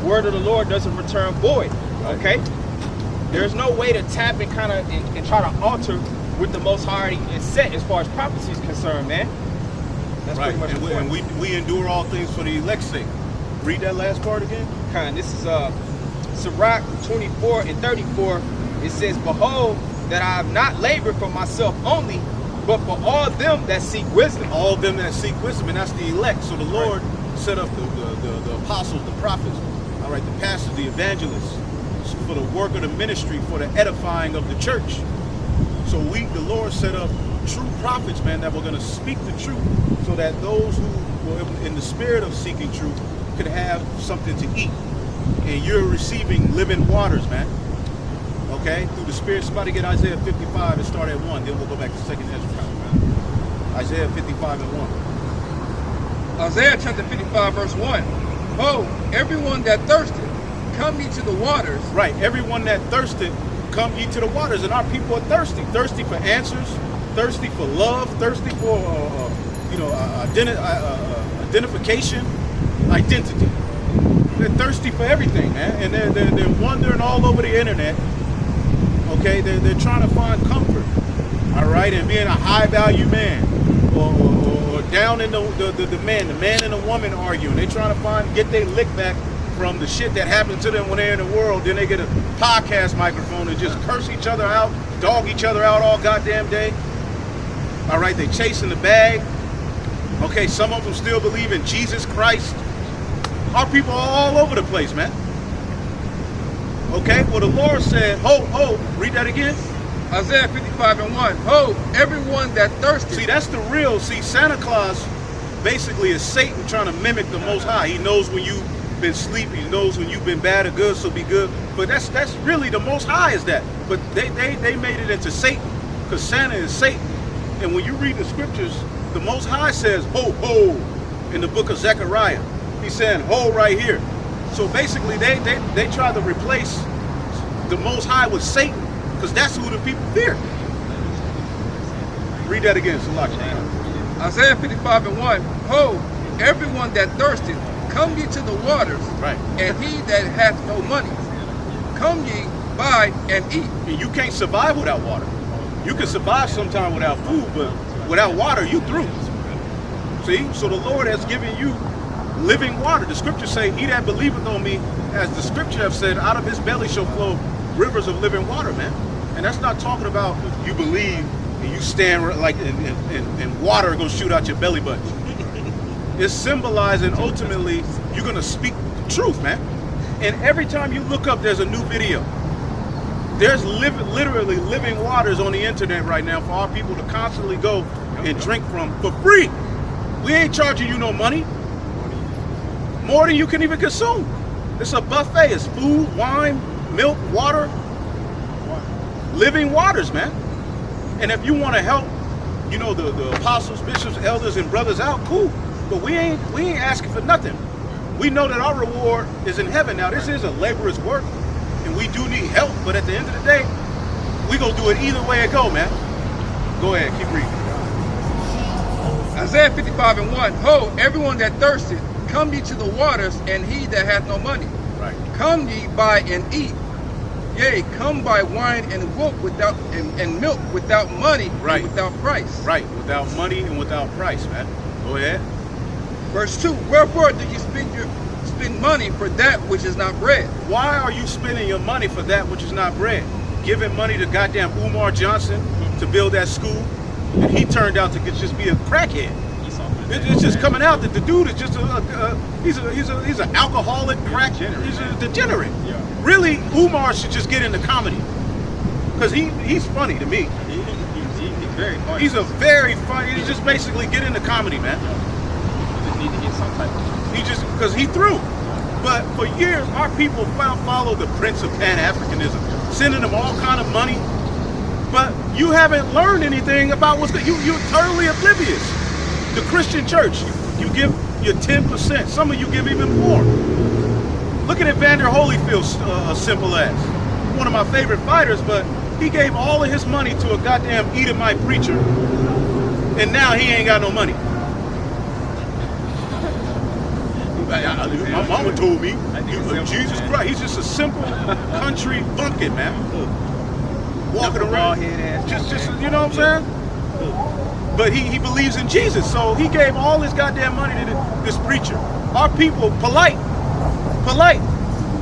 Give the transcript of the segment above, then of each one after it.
word of the Lord doesn't return void. Okay? There's no way to tap and kind of and try to alter what the Most High is set as far as prophecy is concerned, man. That's right. pretty much And we endure all things for the elect's sake. Read that last part again. This is Sirach 24 and 34. It says, "Behold, that I have not labored for myself only, but for all them that seek wisdom." All them that seek wisdom, and that's the elect. So the Lord set up the apostles, the prophets, all right, the pastors, the evangelists, for the work of the ministry, for the edifying of the church. So the Lord set up true prophets, man, that were going to speak the truth, so that those who were in the spirit of seeking truth could have something to eat. And you're receiving living waters, man. Okay, through the Spirit. Somebody get Isaiah 55 and start at 1. Then we'll go back to 2nd Ezra. Isaiah 55 and 1. Isaiah chapter 55 verse 1. Ho, everyone that thirsteth, come ye to the waters. Right, everyone that thirsteth, come ye to the waters. And our people are thirsty. Thirsty for answers, thirsty for love, thirsty for identification, identity. They're thirsty for everything, man. And they're wandering all over the internet. Okay, they're trying to find comfort, all right, and being a high-value man, or down in the man and the woman arguing. They're trying to get their lick back from the shit that happened to them when they're in the world. Then they get a podcast microphone and just curse each other out, dog each other out all goddamn day. All right, they chasing the bag. Okay, some of them still believe in Jesus Christ. Our people are all over the place, man. Okay, well the Lord said, ho, read that again. Isaiah 55 and 1. Ho, everyone that thirsty. See, that's the real, Santa Claus basically is Satan trying to mimic the Most High. He knows when you've been sleepy, he knows when you've been bad or good, so be good. But that's really the Most High is that. But they made it into Satan, because Santa is Satan. And when you read the scriptures, the Most High says, ho, ho, in the book of Zechariah. He's saying, ho, right here. So basically, they try to replace the Most High with Satan, because that's who the people fear. Read that again, Salaki. Isaiah 55 and 1. Ho, everyone that thirsteth, come ye to the waters. Right. And he that hath no money, come ye, buy and eat. And you can't survive without water. You can survive sometime without food, but without water, you through. See? So the Lord has given you living water. The scriptures say, he that believeth on me, as the scripture have said, out of his belly shall flow rivers of living water, man. And that's not talking about you believe and you stand like and water gonna shoot out your belly button. It's symbolizing ultimately you're gonna speak the truth, man. And every time you look up, there's a new video. There's literally living waters on the internet right now for our people to constantly go and drink from for free. We ain't charging you no money. More than you can even consume. It's a buffet. It's food, wine, milk, water. Living waters, man. And if you want to help, you know, the apostles, bishops, elders, and brothers out, cool. But we ain't asking for nothing. We know that our reward is in heaven. Now, this is a laborer's work, and we do need help. But at the end of the day, we gonna do it either way it go, man. Go ahead, keep reading. Isaiah 55 and 1. Ho, everyone that thirsteth, come ye to the waters, and he that hath no money. Right. Come ye, buy and eat. Yea, come buy wine and milk without money, right, and without price. Right, without money and without price, man. Go ahead. Verse 2. Wherefore do you spend money for that which is not bread? Why are you spending your money for that which is not bread? Giving money to goddamn Umar Johnson to build that school, and he turned out to just be a crackhead. It's just coming out that the dude is just he's an alcoholic crack. He's a degenerate. Yeah. Really, Umar should just get into comedy, because he's funny to me. He's very funny. He's a very funny. He's just basically get into comedy, man. You just need to get some type of. Because he threw. But for years, our people followed the Prince of Pan-Africanism, sending them all kind of money. But you haven't learned anything about what's good. You're totally oblivious. The Christian church, you give your 10%. Some of you give even more. Look at Evander Holyfield's simple ass. One of my favorite fighters, but he gave all of his money to a goddamn Edomite preacher, and now he ain't got no money. My mama told me, Jesus Christ, he's just a simple country bumpkin, man. Walking around, just you know what I'm saying? But he believes in Jesus, so he gave all his goddamn money to this preacher. Our people, polite,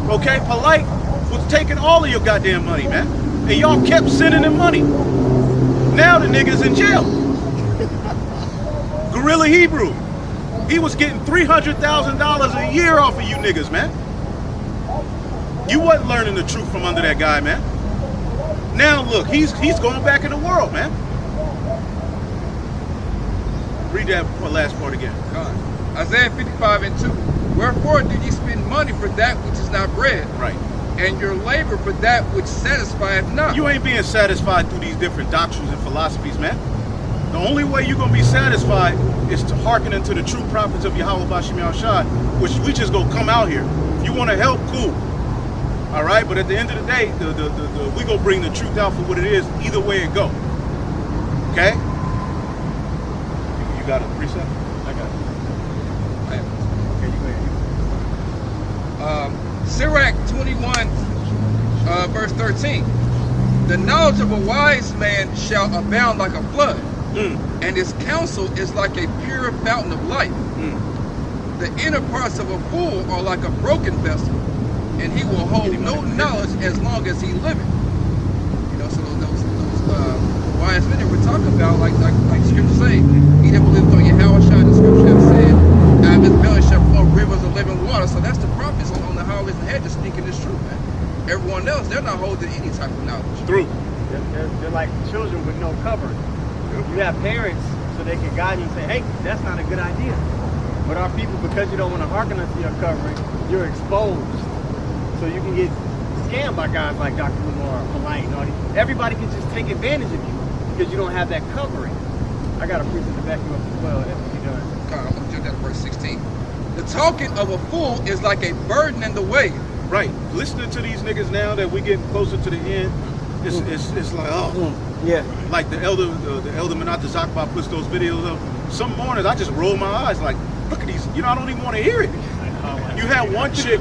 okay? Polite was taking all of your goddamn money, man. And y'all kept sending him money. Now the nigga's in jail. Gorilla Hebrew. He was getting $300,000 a year off of you niggas, man. You wasn't learning the truth from under that guy, man. Now look, he's going back in the world, man. Read that last part again. Isaiah 55:2. Wherefore do ye spend money for that which is not bread? Right. And your labor for that which satisfieth not. You ain't being satisfied through these different doctrines and philosophies, man. The only way you're going to be satisfied is to hearken into the true prophets of Yahweh Bashim Yahushua, which we just go come out here. If you want to help, cool. All right, but at the end of the day, we going to bring the truth out for what it is, either way it go. Okay? You got a precept? I got it. Okay, you go ahead. Sirach 21, verse 13. The knowledge of a wise man shall abound like a flood, and his counsel is like a pure fountain of life. The inner parts of a fool are like a broken vessel, and he will hold no knowledge as long as he liveth. You know, so those wise men that we're talking about, like Scripture say, he that believeth on Yahushua, the Scripture have said, out of his belly shall flow rivers of living water. So that's the prophets on the highways and hedges speaking this truth, man. Everyone else, they're not holding any type of knowledge. True. They're like children with no covering. You have parents so they can guide you and say, hey, that's not a good idea. But our people, because you don't want to hearken unto your covering, you're exposed. So you can get scammed by guys like Dr. Lamar, Polite, and all these. Everybody can just take advantage of you because you don't have that covering. I got a precept to back you up as well. That's what you're doing. I'm going to jump down to verse 16. The talking of a fool is like a burden in the way. Right. Listening to these niggas now that we getting closer to the end, it's like, oh. Yeah. Like the elder Menat Zakba puts those videos up. Some mornings I just roll my eyes like, look at these. You know, I don't even want to hear it. You had one chick,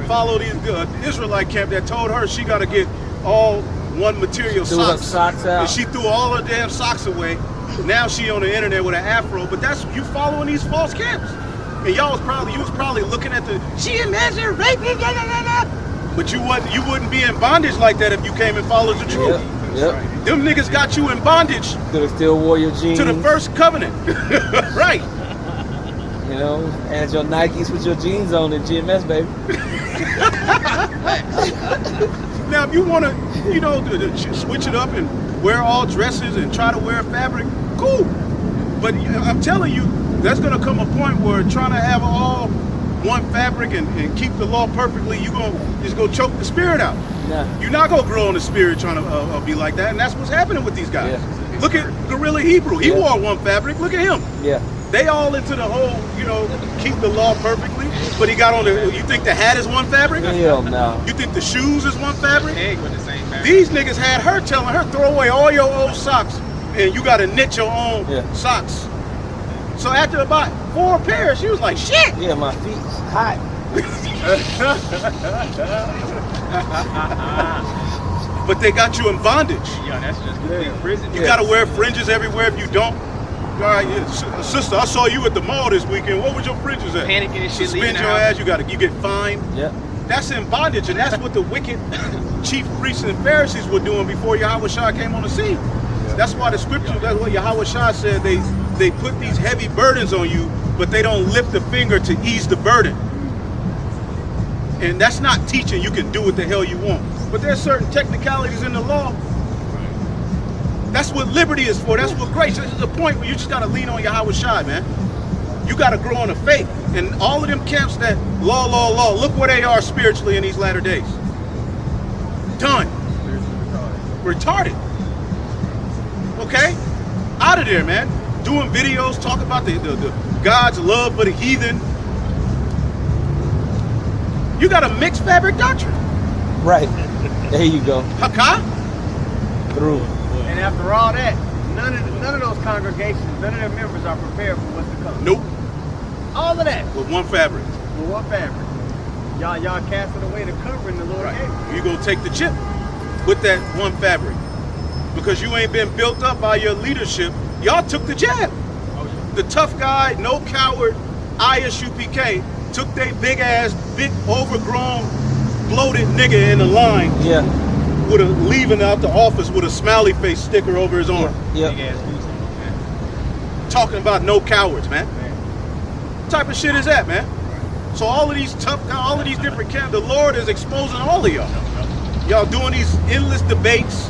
follow these Israelite camp that told her she got to get all one material socks out. And she threw all her damn socks away. Now she on the internet with an afro, but that's you following these false camps. And you was probably looking at the she imagined raping, but you wouldn't be in bondage like that if you came and followed the truth. Yep. Them niggas got you in bondage Could have still wore your jeans. to the first covenant. Right. You know, and your Nikes with your jeans on and GMS, baby. Now, if you want to, you know, switch it up and wear all dresses and try to wear fabric, cool. But I'm telling you, there's going to come a point where trying to have all one fabric and keep the law perfectly, you're going to choke the spirit out. Nah. You're not going to grow in the spirit trying to be like that. And that's what's happening with these guys. Yeah. Look at Gorilla Hebrew. He wore one fabric. Look at him. Yeah. They all into the whole, you know, keep the law perfectly. But he got on the, you think the hat is one fabric? Hell no. You think the shoes is one fabric? Egg with the same fabric. These niggas had her telling her, throw away all your old socks and you got to knit your own socks. So after about 4 pairs, she was like, shit. Yeah, my feet's hot. But they got you in bondage. Yeah, that's just complete prison. You got to wear fringes everywhere if you don't. All right, sister, I saw you at the mall this weekend. What was your fringes at? Panicking and shit. Suspend your ass. You get fined. Yep. That's in bondage, and that's what the wicked chief priests and Pharisees were doing before Yahushua came on the scene. That's why the scripture, that's what Yahushua said, they put these heavy burdens on you, but they don't lift a finger to ease the burden. And that's not teaching you can do what the hell you want. But there's certain technicalities in the law. That's what liberty is for. That's what grace. This is a point where you just got to lean on Yahushua, man. You got to grow in the faith. And all of them camps that law, look where they are spiritually in these latter days. Done. Retarded. Okay? Out of there, man. Doing videos, talking about the God's love for the heathen. You got a mixed fabric doctrine. Right. There you go. Hakah? Through. And after all that, none of those congregations, none of their members are prepared for what's to come. Nope. All of that with one fabric. with one fabric. Y'all casted away the covering the Lord gave you. You gonna take the chip with that one fabric because you ain't been built up by your leadership. Y'all took the jab. The tough guy, no coward, ISUPK took they big ass, big overgrown, bloated nigga in the line. Yeah. With a leaving out the office with a smiley face sticker over his arm. Yeah. Talking about no cowards, man. What type of shit is that, man? So all of these tough guys, all of these different camps, the Lord is exposing all of y'all. Y'all doing these endless debates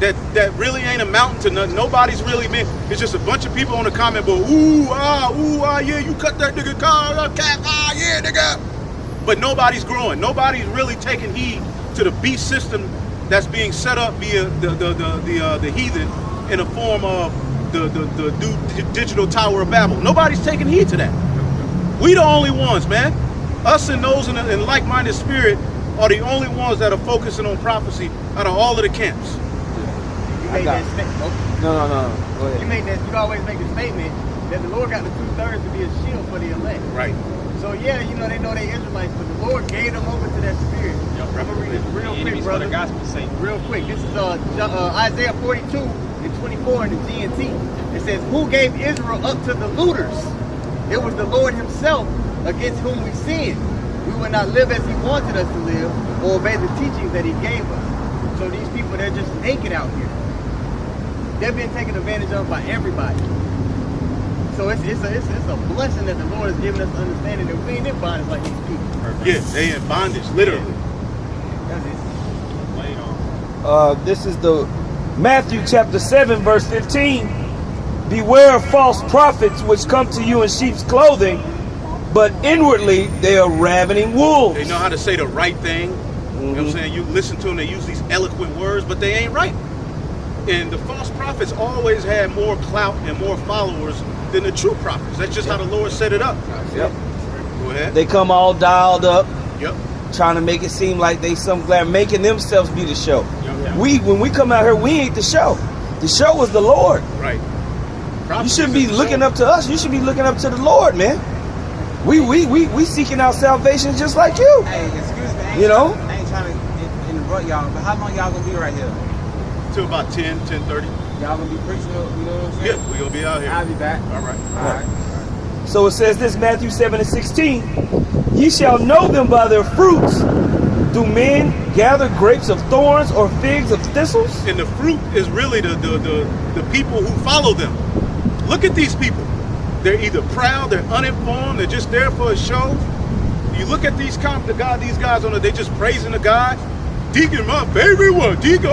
that really ain't amounting to nothing. Nobody's really been. It's just a bunch of people on the comment board. Ooh ah, yeah, you cut that nigga car, cat, yeah, nigga. But nobody's growing. Nobody's really taking heed to the beast system that's being set up via the heathen in the form of the digital Tower of Babel. Nobody's taking heed to that. We the only ones, man. Us and those in like-minded spirit are the only ones that are focusing on prophecy out of all of the camps. You made that statement. No. Go ahead. You always make the statement that the Lord got the 2/3 to be a shield for the elect. Right. So yeah, you know they know they Israelites, but the Lord gave them over to that spirit. I'm gonna read this real quick, brother. The gospel's sake. Real quick. This is Isaiah 42:24 in the GNT. It says, "Who gave Israel up to the looters? It was the Lord Himself against whom we sinned. We would not live as He wanted us to live, or obey the teachings that He gave us." So these people, they're just naked out here. They're being taken advantage of by everybody. So it's a blessing that the Lord has given us understanding that we ain't in bondage like these people. Yeah, they in bondage, literally. That's it. This is the Matthew chapter 7 verse 15. Beware of false prophets which come to you in sheep's clothing, but inwardly they are ravening wolves. They know how to say the right thing. You know what I'm saying? You listen to them, they use these eloquent words, but they ain't right. And the false prophets always had more clout and more followers than the true prophets. That's just how the Lord set it up. Yep. Go ahead. They come all dialed up, Yep. trying to make it seem like they making themselves be the show. Yep. When we come out here, we ain't the show. The show is the Lord. Right. You shouldn't be looking up to us. You should be looking up to the Lord, man. We seeking out salvation just like you. Hey, excuse me. You know? I ain't trying to interrupt y'all, but how long y'all gonna be right here? Till about 10:30. Y'all gonna be preaching, you know what I'm saying? Yeah, we gonna be out here. I'll be back. All right. All right. So it says this, Matthew 7:16. Ye shall know them by their fruits. Do men gather grapes of thorns or figs of thistles? And the fruit is really the people who follow them. Look at these people. They're either proud, they're uninformed, they're just there for a show. You look at these guys on it, they just praising the God. Deacon, my favorite one. Deacon,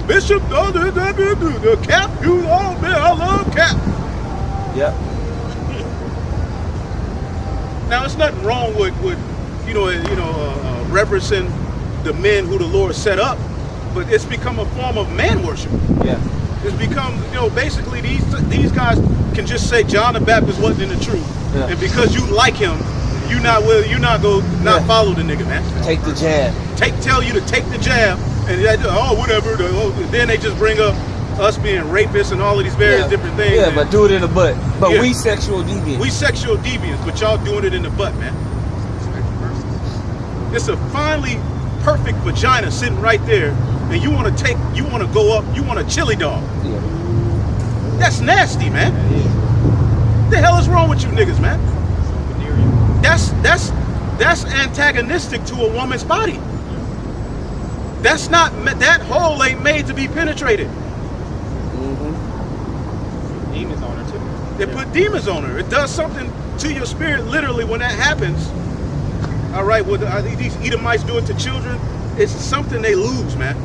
Bishop, the Cap, man, I love Cap. Yep. Now, it's nothing wrong with reverencing the men who the Lord set up, but it's become a form of man worship. Yeah. It's become, basically these guys can just say John the Baptist wasn't in the truth, Yeah. and because you like him, you not follow the nigga, man. Take the jab. Tell you to take the jab, and whatever. Then they just bring up us being rapists and all of these various different things. Yeah, but do it in the butt. But Yeah. we sexual deviants. We sexual deviants, but y'all doing it in the butt, man. It's a finely perfect vagina sitting right there, and you want to go up, you want a chili dog. Yeah. That's nasty, man. What the hell is wrong with you niggas, man? That's antagonistic to a woman's body. That hole ain't made to be penetrated. Demons on her too. They put demons on her. It does something to your spirit, literally, when that happens. All right, well, these Edomites do it to children. It's something they lose, man.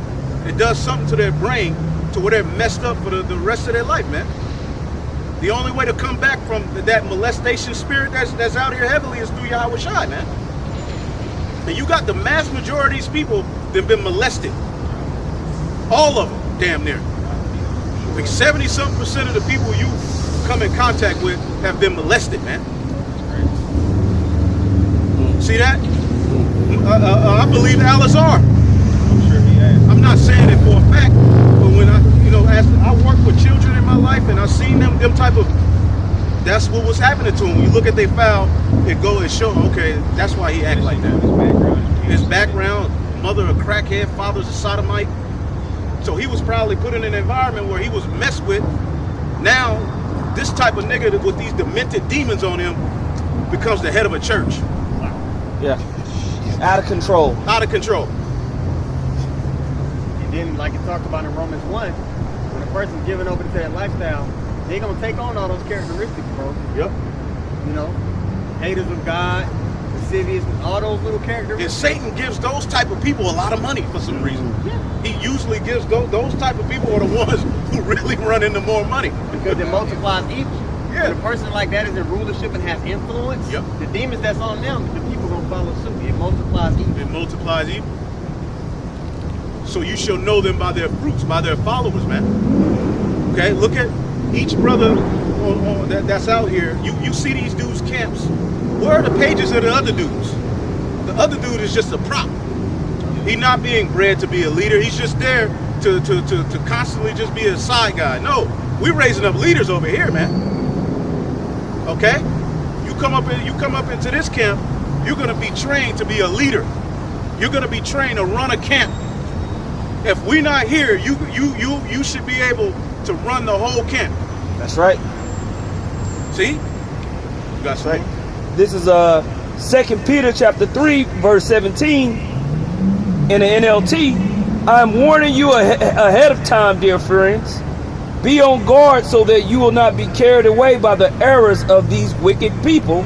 It does something to their brain to where they're messed up for the rest of their life, man. The only way to come back from that molestation spirit that's out here heavily is through Yahweh Shai, man. And you got the mass majority of these people that have been molested. All of them, damn near. Like 70-something% of the people you come in contact with have been molested, man. See that? I believe Alice R. I'm sure he has. I'm not saying it for a fact, but when as I work with children in my life and I've seen them type of that's what was happening to him. When you look at their file, it show, okay, that's why he acted like that. His background, mother a crackhead, father's a sodomite. So he was probably put in an environment where he was messed with. Now, this type of nigga with these demented demons on him becomes the head of a church. Yeah. Out of control. Out of control. And then, like it talked about in Romans 1, when a person's giving over to that lifestyle, they're going to take on all those characteristics, bro. Yep. You know, haters of God, lascivious, all those little And characteristics. Satan gives those type of people a lot of money for some reason. Yeah. He usually gives those type of people are the ones who really run into more money. Because it multiplies evil. Yeah. When a person like that is in rulership and has influence, Yep. the demons that's on them, the people going to follow suit. It multiplies evil. It multiplies evil. So you shall know them by their fruits, by their followers, man. Okay, look at each brother that's out here. You see these dudes' camps. Where are the pages of the other dudes? The other dude is just a prop. He's not being bred to be a leader. He's just there to constantly just be a side guy. No, we're raising up leaders over here, man. Okay? You come up into this camp, you're gonna be trained to be a leader. You're gonna be trained to run a camp. If we're not here, you should be able to run the whole camp. That's right. See? You got That's right. This is 2 Peter chapter 3, verse 17 in the NLT. I'm warning you ahead of time, dear friends. Be on guard so that you will not be carried away by the errors of these wicked people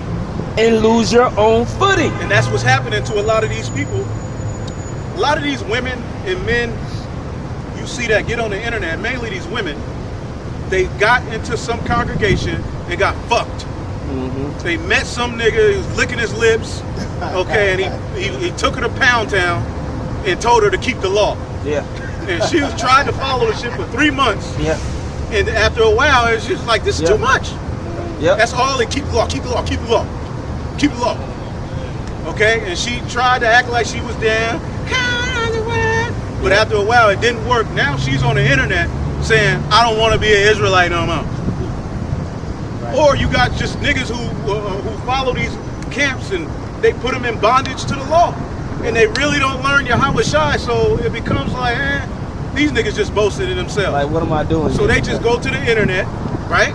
and lose your own footing. And that's what's happening to a lot of these people. A lot of these women and men, you see that get on the internet, mainly these women, they got into some congregation and got fucked. They met some nigga, he was licking his lips, okay, and he took her to Pound Town and told her to keep the law. Yeah. And she was trying to follow the shit for 3 months. Yeah. And after a while, it's just like, this is too much. Yeah. That's all they keep the law, keep the law, keep the law, keep the law. Okay, and she tried to act like she was down, but after a while, it didn't work. Now she's on the internet saying, I don't want to be an Israelite no more. Right. Or you got just niggas who follow these camps and they put them in bondage to the law. And they really don't learn Yahweh Shai, so it becomes like, these niggas just boasted in themselves. Like, what am I doing? So they just go to the internet, right?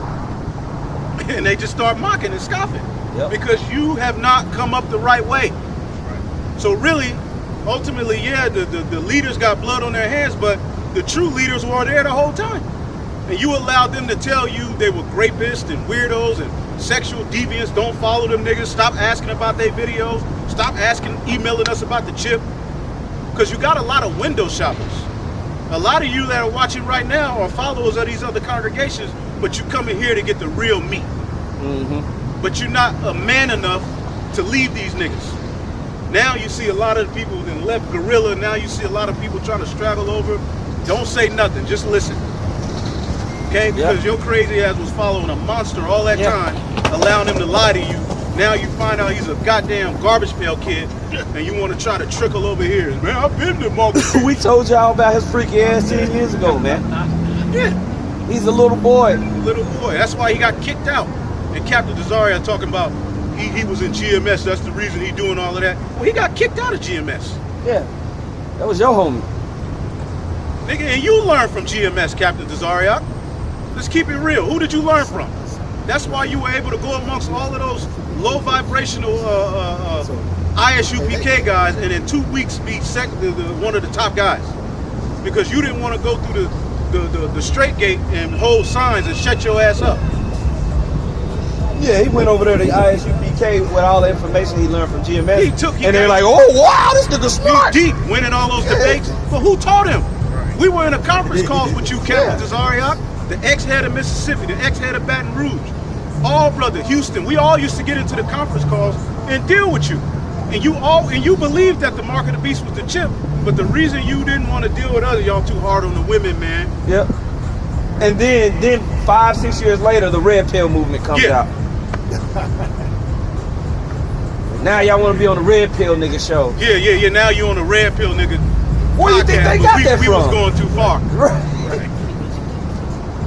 And they just start mocking and scoffing. Yep. Because you have not come up the right way. So really, ultimately, yeah, the leaders got blood on their hands, but the true leaders were there the whole time. And you allowed them to tell you they were rapists and weirdos and sexual deviants. Don't follow them niggas. Stop asking about their videos. Stop emailing us about the chip. Because you got a lot of window shoppers. A lot of you that are watching right now are followers of these other congregations, but you come in here to get the real meat. But you're not a man enough to leave these niggas. Now you see a lot of people that left guerrilla. Now you see a lot of people trying to straggle over. Don't say nothing. Just listen. Okay? Because your crazy ass was following a monster all that time, allowing him to lie to you. Now you find out he's a goddamn garbage pail kid, and you want to try to trickle over here. Man, I've been to Marcus. We told y'all about his freaky ass 10 years ago, man. Yeah. He's a little boy. Little boy. That's why he got kicked out. And Captain Desaria talking about he was in GMS. That's the reason he doing all of that. Well, he got kicked out of GMS. Yeah. That was your homie. Nigga, and you learned from GMS, Captain Desaria. Let's keep it real. Who did you learn from? That's why you were able to go amongst all of those low vibrational ISUPK guys and in 2 weeks be one of the top guys. Because you didn't want to go through the straight gate and hold signs and shut your ass up. Yeah, he went over there to ISUPK with all the information he learned from GMS. He and they're like, oh, wow, this nigga smart. Deep, winning all those debates. But who taught him? We were in a conference calls with you, Captain Desaria, the ex-head of Mississippi, the ex-head of Baton Rouge. All brother, Houston, we all used to get into the conference calls and deal with you. And you believed that the mark of the beast was the chip, but the reason you didn't want to deal with others, y'all too hard on the women, man. Yep. And then 5-6 years later, the red pill movement comes out. Now y'all want to be on the red pill nigga show. Yeah. Now you on the red pill nigga. Where do you think they got that from? We was going too far. Right.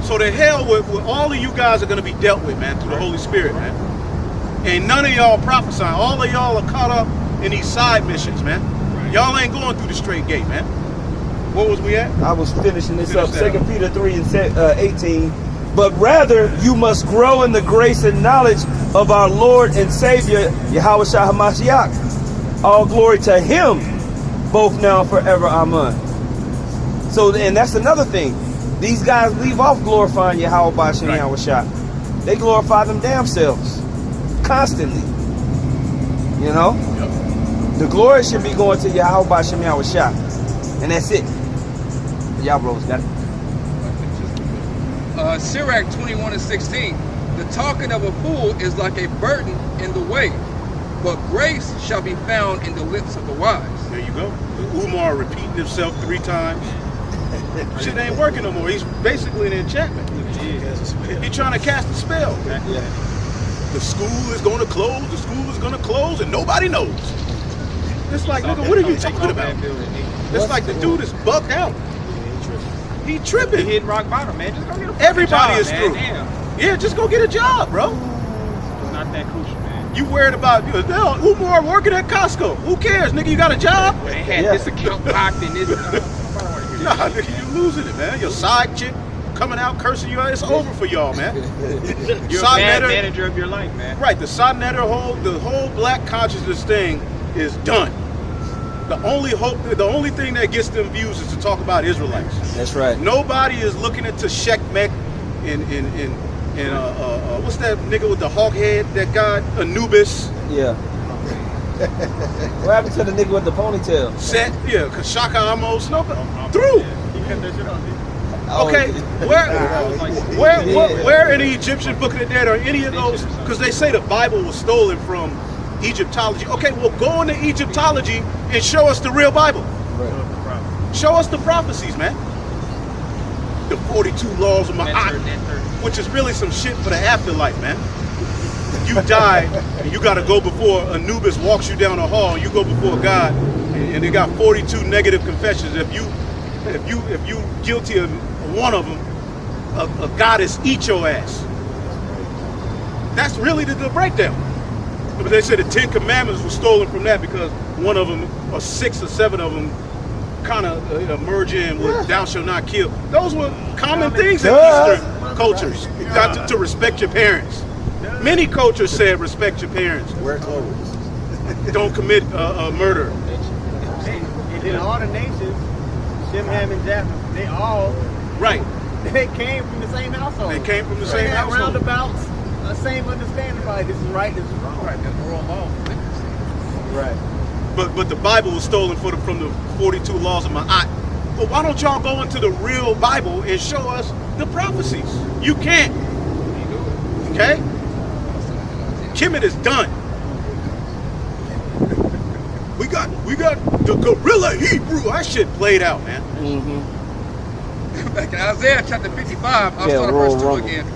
So the hell with all of you guys are going to be dealt with, man, through the Holy Spirit, man. And none of y'all prophesying. All of y'all are caught up in these side missions, man. Y'all ain't going through the straight gate, man. What was we at? I was finishing this Finish up. that 2 up. Peter 3 and 18. But rather, you must grow in the grace and knowledge of our Lord and Savior, Yahweh Shah HaMashiach. All glory to Him, both now and forever. Amen. So, and that's another thing. These guys leave off glorifying Yahweh Bashem Yahweh Shah. They glorify them damn selves constantly. You know? Yep. The glory should be going to Yahweh Bashem Yahweh Shah. And that's it. Y'all bros got it. Sirach 21:16. The talking of a fool is like a burden in the way, but grace shall be found in the lips of the wise. There you go. Umar repeating himself 3 times. Shit ain't working no more. He's basically an enchantment. He's trying to cast a spell. Yeah. The school is going to close. The school is going to close, and nobody knows. It's like, nigga, what are you talking about? It's like the dude is bugged out. He tripping. He hit rock bottom, man. Just go get a fucking Everybody job, is man. through. Damn. Yeah, just go get a job, bro. It's not that crucial, man. You worried about Umar working at Costco? Who cares, nigga? You got a job? They had this account locked and this. Nah, nigga, you losing it, man. Your side chick coming out cursing you out. It's over for y'all, man. You're a bad manager of your life, man. Right, the Sodnetter the whole black consciousness thing is done. The only thing that gets them views is to talk about Israelites. That's right. Nobody is looking into Shekmek and what's that nigga with the hawk head? That guy Anubis. Yeah. What happened to the nigga with the ponytail? Set, yeah, Kashaka Amos. No, through. Okay, where in the Egyptian Book of the Dead are any of those? Because they say the Bible was stolen from Egyptology. Okay, well, go into Egyptology and show us the real Bible. Right. Show us the prophecies, man. The 42 laws of Ma'at, which is really some shit for the afterlife, man. You die, and you got to go before Anubis walks you down the hall. And you go before God, and they got 42 negative confessions. If you guilty of one of them, a goddess eat your ass. That's really the breakdown. But they said the 10 Commandments were stolen from that because one of them, or 6 or 7 of them, kind of merge in with "Thou shalt not kill." Those were common things in Eastern cultures. You got to respect your parents. Many cultures said respect your parents. Wear clothes. Don't commit murder. And then all the nations, Shem, Ham, and Japheth, they all came from the same household. They came from the same household. Roundabouts, the same understanding. Like this is right, this is wrong. Right, that's oral law. Right. But the Bible was stolen from the 42 laws of Ma'at. Well, why don't y'all go into the real Bible and show us the prophecies? You can't. Okay? Kemet is done. We got the gorilla Hebrew. That shit played out, man. Mm-hmm. Back in Isaiah chapter 55, I'll start at verse 2 again.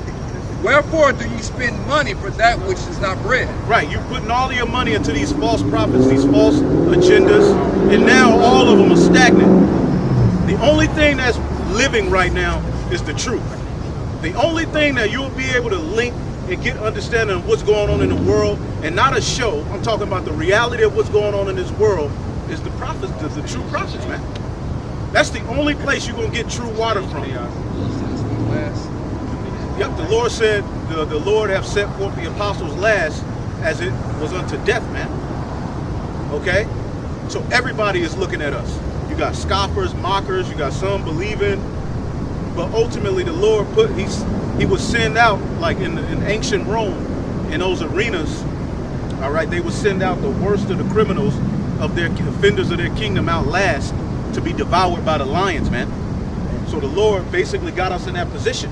Wherefore do you spend money for that which is not bread? Right, you're putting all of your money into these false prophets, these false agendas, and now all of them are stagnant. The only thing that's living right now is the truth. The only thing that you'll be able to link and get understanding of what's going on in the world, and not a show, I'm talking about the reality of what's going on in this world, is the prophets, the true prophets, man. That's the only place you're going to get true water from. Yep, the Lord said, the Lord have set forth the apostles last as it was unto death, man. Okay? So everybody is looking at us. You got scoffers, mockers, you got some believing, but ultimately the Lord he would send out, like in ancient Rome, in those arenas, all right, they would send out the worst of the criminals, of their offenders of their kingdom out last to be devoured by the lions, man. So the Lord basically got us in that position.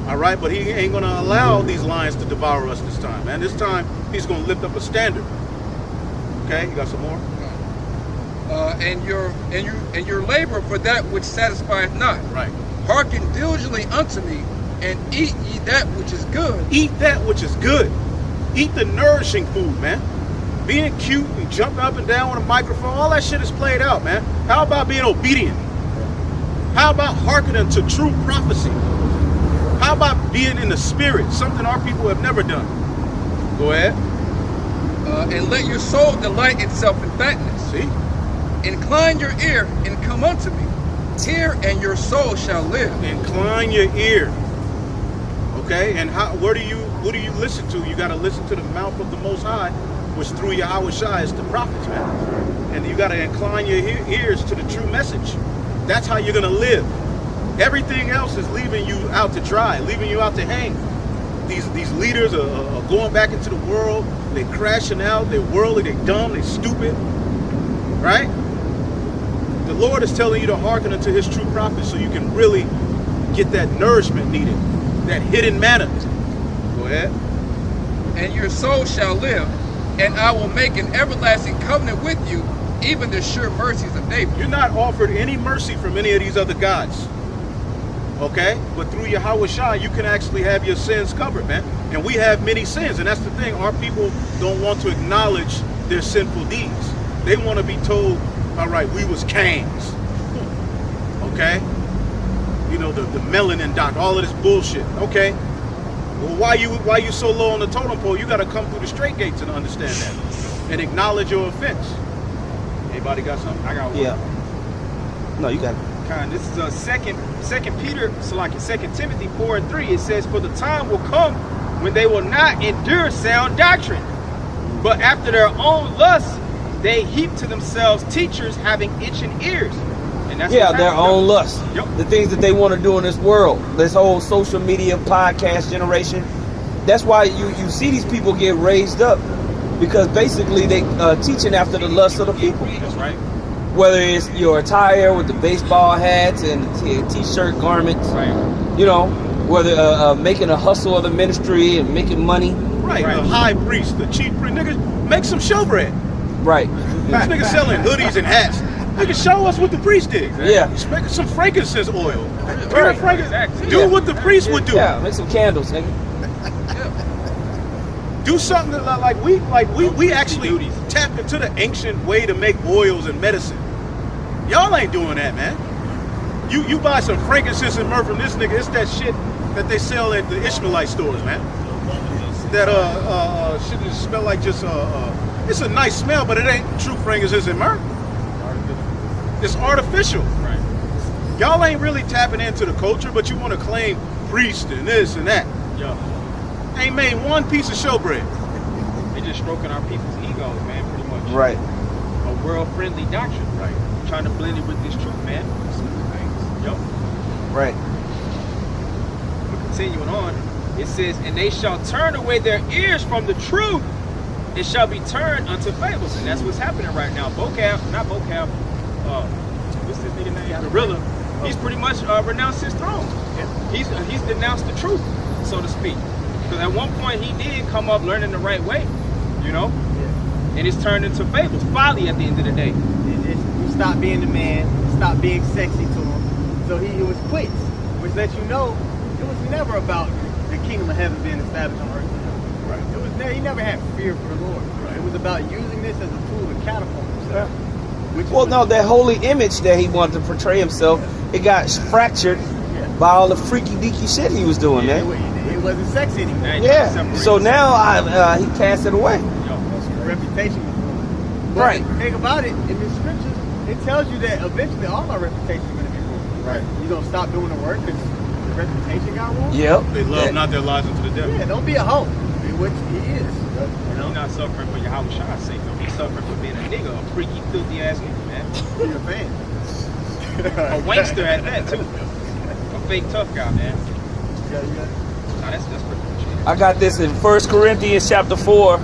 All right, but he ain't going to allow these lions to devour us this time, man. This time, he's going to lift up a standard. Okay, you got some more? And your labor for that which satisfieth not. Right. Hearken diligently unto me, and eat ye that which is good. Eat that which is good. Eat the nourishing food, man. Being cute and jumping up and down with a microphone, all that shit is played out, man. How about being obedient? How about hearkening to true prophecy? How about being in the spirit? Something our people have never done. Go ahead. And let your soul delight itself in fatness. See? Incline your ear and come unto me. Hear, and your soul shall live. Incline your ear. Okay, and what do you listen to? You got to listen to the mouth of the Most High, which through Yahweh Shai is the prophets, man. And you got to incline your ears to the true message. That's how you're gonna live. Everything else is leaving you out to dry, leaving you out to hang. These leaders are going back into the world. They're crashing out. They're worldly. They're dumb. They're stupid. Right? The Lord is telling you to hearken unto His true prophets so you can really get that nourishment needed, that hidden manna. Go ahead. And your soul shall live, and I will make an everlasting covenant with you, even the sure mercies of David. You're not offered any mercy from any of these other gods. Okay? But through Yahweh Shai, you can actually have your sins covered, man. And we have many sins. And that's the thing. Our people don't want to acknowledge their sinful deeds. They want to be told, all right, we was Cains. Okay? You know, the melanin doctor, all of this bullshit. Okay? Well, why you so low on the totem pole? You got to come through the straight gates and understand that. And acknowledge your offense. Anybody got something? I got one. Yeah. No, you got it. This is second Peter, so like in 2 Timothy 4:3, it says, for the time will come when they will not endure sound doctrine, but after their own lusts they heap to themselves teachers having itching ears. And that's Their own lust. Yep. The things that they want to do in this world. This whole social media podcast generation. That's why you see these people get raised up, because basically they teaching after the lust of the people. That's right. Whether it's your attire with the baseball hats and the t-shirt garments, Right. you know, whether making a hustle of the ministry and making money. Right. The high priest, the chief priest. Niggas, make some showbread. Right. This nigga selling hoodies and hats. Nigga, show us what the priest did. Yeah. Make some frankincense oil. Right. Exactly. Do what the priest would do. Yeah, make some candles, nigga. Do something like we actually duties. tap into the ancient way to make oils and medicine. Y'all ain't doing that, man. You buy some frankincense and myrrh from this nigga. It's that shit that they sell at the Ishmaelite stores, man. That shit just smell like just it's a nice smell, but it ain't true frankincense and myrrh. It's artificial. Right. Y'all ain't really tapping into the culture, but you want to claim priest and this and that. Yeah. Ain't made one piece of showbread. They just stroking our people's egos, man, pretty much. Right. A world-friendly doctrine. Right. Trying to blend it with this truth, man. Yep. Right. We're continuing on. It says, and they shall turn away their ears from the truth. It shall be turned unto fables. And that's what's happening right now. What's this nigga name? Gorilla. He's pretty much renounced his throne. He's denounced the truth, so to speak. Because at one point he did come up learning the right way, you know? Yeah. And it's turned into fables, folly at the end of the day. You stop being the man, stop being sexy to him. So it was quits, which lets you know it was never about the kingdom of heaven being established on earth. Right. It was he never had fear for the Lord. Right. It was about using this as a tool to catapult himself. Well, no, that holy image that he wanted to portray himself, it got fractured by all the freaky deaky shit he was doing, man. It wasn't sexy anymore. Yeah. So now he cast it away. Reputation was ruined. But Right. the thing about it, in the scriptures, it tells you that eventually all our reputations are going to be ruined. Right. You're going to stop doing the work because the reputation got ruined? Yep. They love not their lives into the devil. Yeah, don't be a hoe. Be what he is. You know? He's not suffering for Yahweh Shai's sake, though. He's suffering for being a nigga, a freaky, filthy ass nigga, man. You're a fan. A wankster at that, too. A fake tough guy, man. You got it. Nah, that's pretty much it. I got this in 1 Corinthians chapter 4,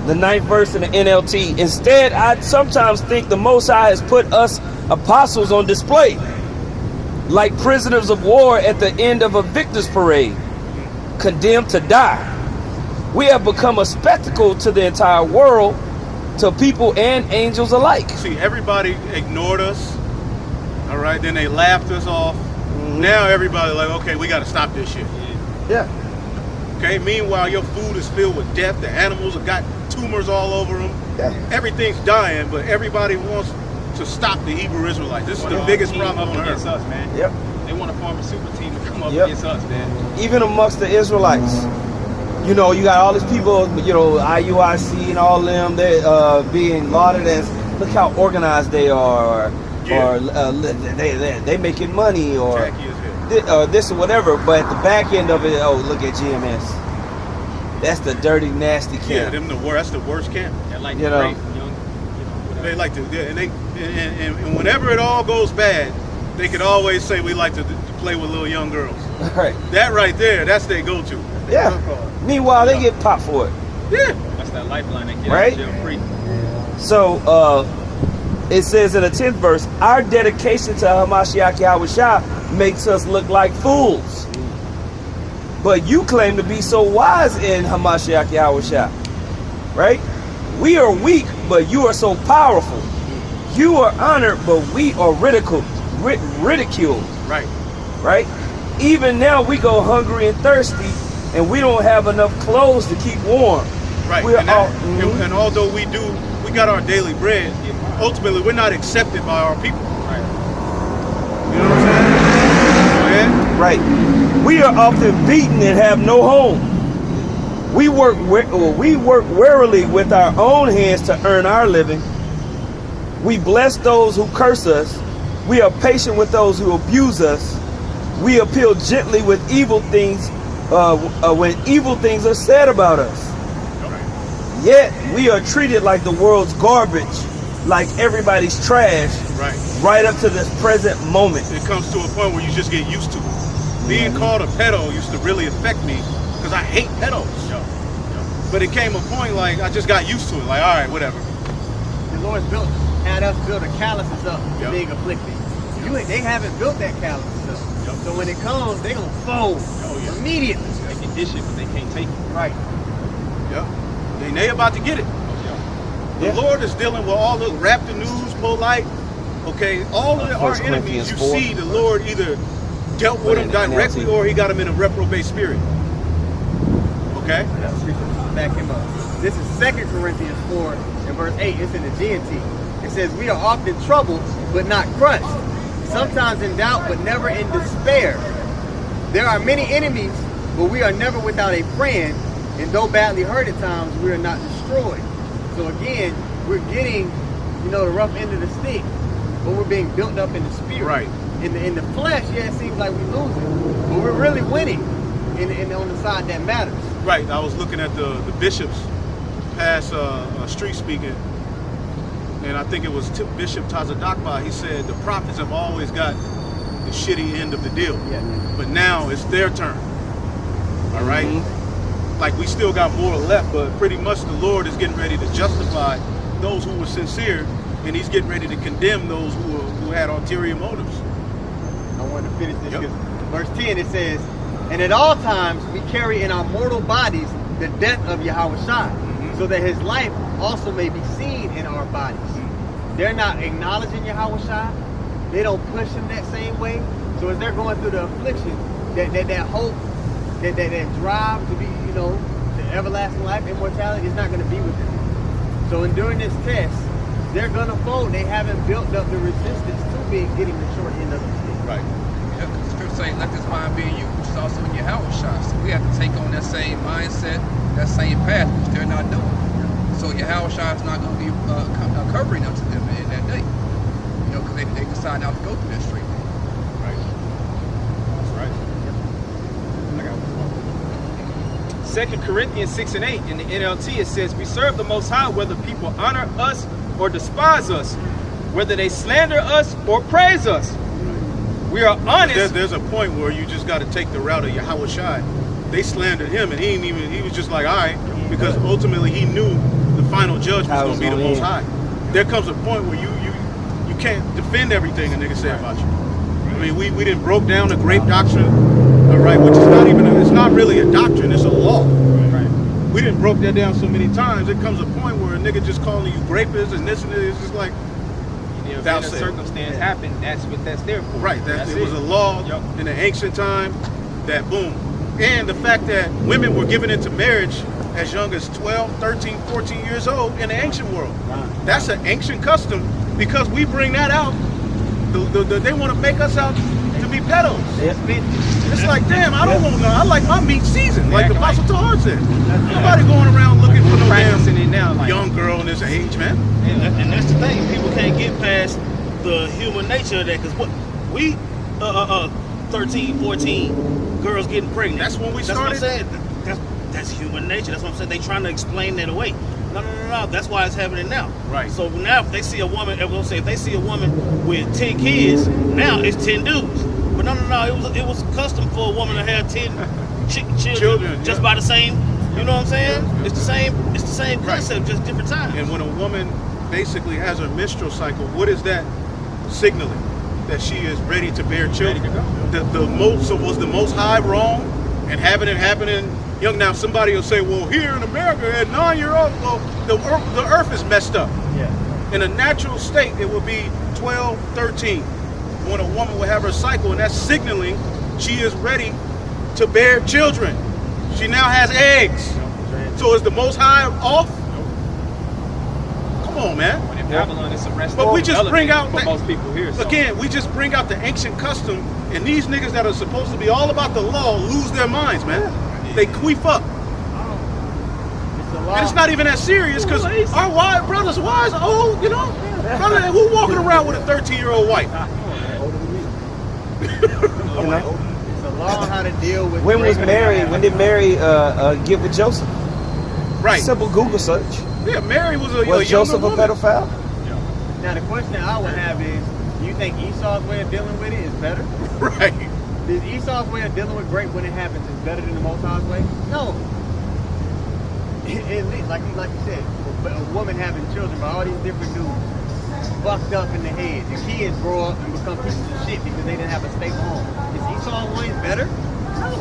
the 9th verse in the NLT. Instead, I sometimes think the Most High has put us apostles on display, like prisoners of war at the end of a victor's parade, condemned to die. We have become a spectacle to the entire world, to people and angels alike. See, everybody ignored us. All right, then they laughed us off. Now everybody like, okay, we got to stop this shit. Yeah. Okay. Meanwhile, your food is filled with death. The animals have got tumors all over them. Yeah. Everything's dying, but everybody wants to stop the Hebrew Israelites. This is the biggest problem on against earth. us, man. Yep. They want to form a super team to come up Yep. against us, man. Even amongst the Israelites. You know, you got all these people, you know, IUIC and all them, they being lauded as, look how organized they are, or they making money, or Tacky as hell. this or whatever. But at the back end of it, oh, look at GMS. That's the dirty, nasty Yeah, camp. that's the worst camp. They're like You the know. great young, whatever. They like to, yeah, and whenever it all goes bad, they could always say we like to play with little young girls. Right. That right there, that's their go-to. Yeah. Meanwhile, they get popped for it. Yeah. That's that lifeline that get Right? out of jail free. So it says in the 10th verse, our dedication to Hamashiach Yahushua makes us look like fools. But you claim to be so wise in Hamashiach Yahushua. Right? We are weak, but you are so powerful. You are honored, but we are ridiculed. Right. Right? Even now we go hungry and thirsty, and we don't have enough clothes to keep warm. Right. We're And, all, and although we got our daily bread, ultimately we're not accepted by our people. Right. You know what I'm saying? Go ahead. right. We are often beaten and have no home. We work warily with our own hands to earn our living. We bless those who curse us. We are patient with those who abuse us. We appeal gently with evil things when evil things are said about us. Yet we are treated like the world's garbage, like everybody's trash, right up to this present moment. It comes to a point where you just get used to it. Being called a pedo used to really affect me because I hate pedos. But it came a point like I just got used to it. Like, all right, whatever. The Lord's had us build a calluses up to being afflicted. They haven't built that calluses up. So when it comes, they're going to fold immediately. They can dish it, but they can't take it. Right. Yep. They about to get it. The Lord is dealing with all the rap the news, polite. Okay, all of our enemies, you see the Lord either dealt with them directly or he got them in a reprobate spirit. Okay? Back him up. This is 2 Corinthians 4 and verse 8. It's in the GNT. It says, we are often troubled, but not crushed. Sometimes in doubt, but never in despair. There are many enemies, but we are never without a friend. And though badly hurt at times, we are not destroyed. So again, we're getting, the rough end of the stick, but we're being built up in the spirit. Right. In the flesh, yeah, it seems like we're losing, but we're really winning on the side that matters. Right. I was looking at the bishops past street speaking, and I think it was Bishop Tazadakba. He said the prophets have always got the shitty end of the deal, but now it's their turn. All right. Like we still got more left, but pretty much the Lord is getting ready to justify those who were sincere, and he's getting ready to condemn those who had ulterior motives. I want to finish this because verse 10 it says, and at all times we carry in our mortal bodies the death of Yahushua, so that his life also may be seen in our bodies. They're not acknowledging Yahushua. They don't push him that same way. So as they're going through the affliction, that hope, that drive to be, the everlasting life, immortality is not going to be with them. So during this test, they're going to fold. They haven't built up the resistance to getting the short end of the stick. Right. Yeah, because the scripture saying, let this mind be in you, which is also in Yahushua. So we have to take on that same mindset, that same path, which they're not doing. So Yahushua is not going to be covering up to them in that day. Because they decide not to go through that straight way. Right. That's right. I got one. 2 Corinthians 6 and 8 in the NLT, it says, we serve the Most High whether people honor us or despise us, whether they slander us or praise us. We are honest. There's a point where you just got to take the route of Yahushua. They slandered him, and he was just like, all right, because ultimately he knew the final judge was going to be the Most High. There comes a point where you can't defend everything a nigga say about you. I mean, we didn't broke down the grape doctrine, all right, which is not even, it's not really a doctrine, it's a law. Right. We didn't broke that down so many times. It comes a point where a nigga just calling you grapist and this and this, it's just like, if a circumstance happened, that's what that's there for. Right, it was a law in the ancient time that boom. And the fact that women were given into marriage as young as 12, 13, 14 years old in the ancient world. That's an ancient custom because we bring that out. They want to make us out to be pedos. Yeah. It's like, damn, I don't want none. I like my meat seasoned, like the Apostle Tahar said. Nobody going around looking for no Practicing it now, damn like young girl in this age, man. And that's the thing. People can't get past the human nature of that. Because what we, 13, 14 girls getting pregnant. That's when we That's what I'm started. saying. That's human nature. That's what I'm saying. They trying to explain that away. No. That's why it's happening now. Right. So now if they see a woman, if they see a woman with 10 kids, now it's 10 dudes. But no. It was custom for a woman to have 10 children just by the same. You know what I'm saying? It's the same concept, just different times. And when a woman basically has her menstrual cycle, what is that signaling? That she is ready to bear children. So was the Most High wrong and having it happening young? Now somebody will say, well, here in America at 9-year-old, well, the earth is messed up. Yeah. In a natural state, it would be 12, 13 when a woman would have her cycle, and that's signaling she is ready to bear children. She now has eggs. So is the Most High off? Come on, man. But in Babylon, it's a rest. But we just bring out for most people here. So. Again, we just bring out the ancient custom, and these niggas that are supposed to be all about the law lose their minds, man. They queef up. And it's not even that serious, because our white brothers' wives are old, you know? Brother, who walking around with a 13-year-old wife? You know? It's a law how to deal with. When was Mary? When did Mary get with Joseph? Right. Simple Google search. Yeah, Mary was a Was Joseph a pedophile? Now the question I would have is, do you think Esau's way of dealing with it is better? Right. Is Esau's way of dealing with grape when it happens is better than the Most High's way? No. Like you said, a woman having children by all these different dudes, fucked up in the head. The kids grow up and become pieces of shit because they didn't have a stable home. Is Esau's way better? No.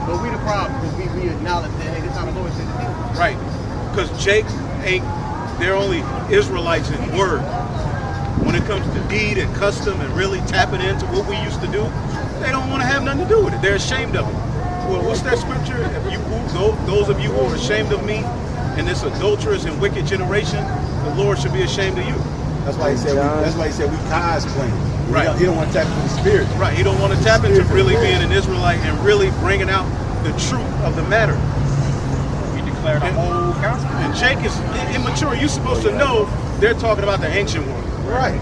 But we the problem because we acknowledge that, hey, this is how the Lord said to do. Right. Because Jake ain't, they're only Israelites in word. When it comes to deed and custom and really tapping into what we used to do, they don't want to have nothing to do with it. They're ashamed of it. Well, what's that scripture? Those of you who are ashamed of me in this adulterous and wicked generation, the Lord should be ashamed of you. That's why he said. We cosplaying. Right. He don't want to tap into the spirit. Right. He don't want to tap into really being an Israelite and really bringing out the truth of the matter. We declared a whole council. And Jake is immature. You're supposed to know they're talking about the ancient world. Right.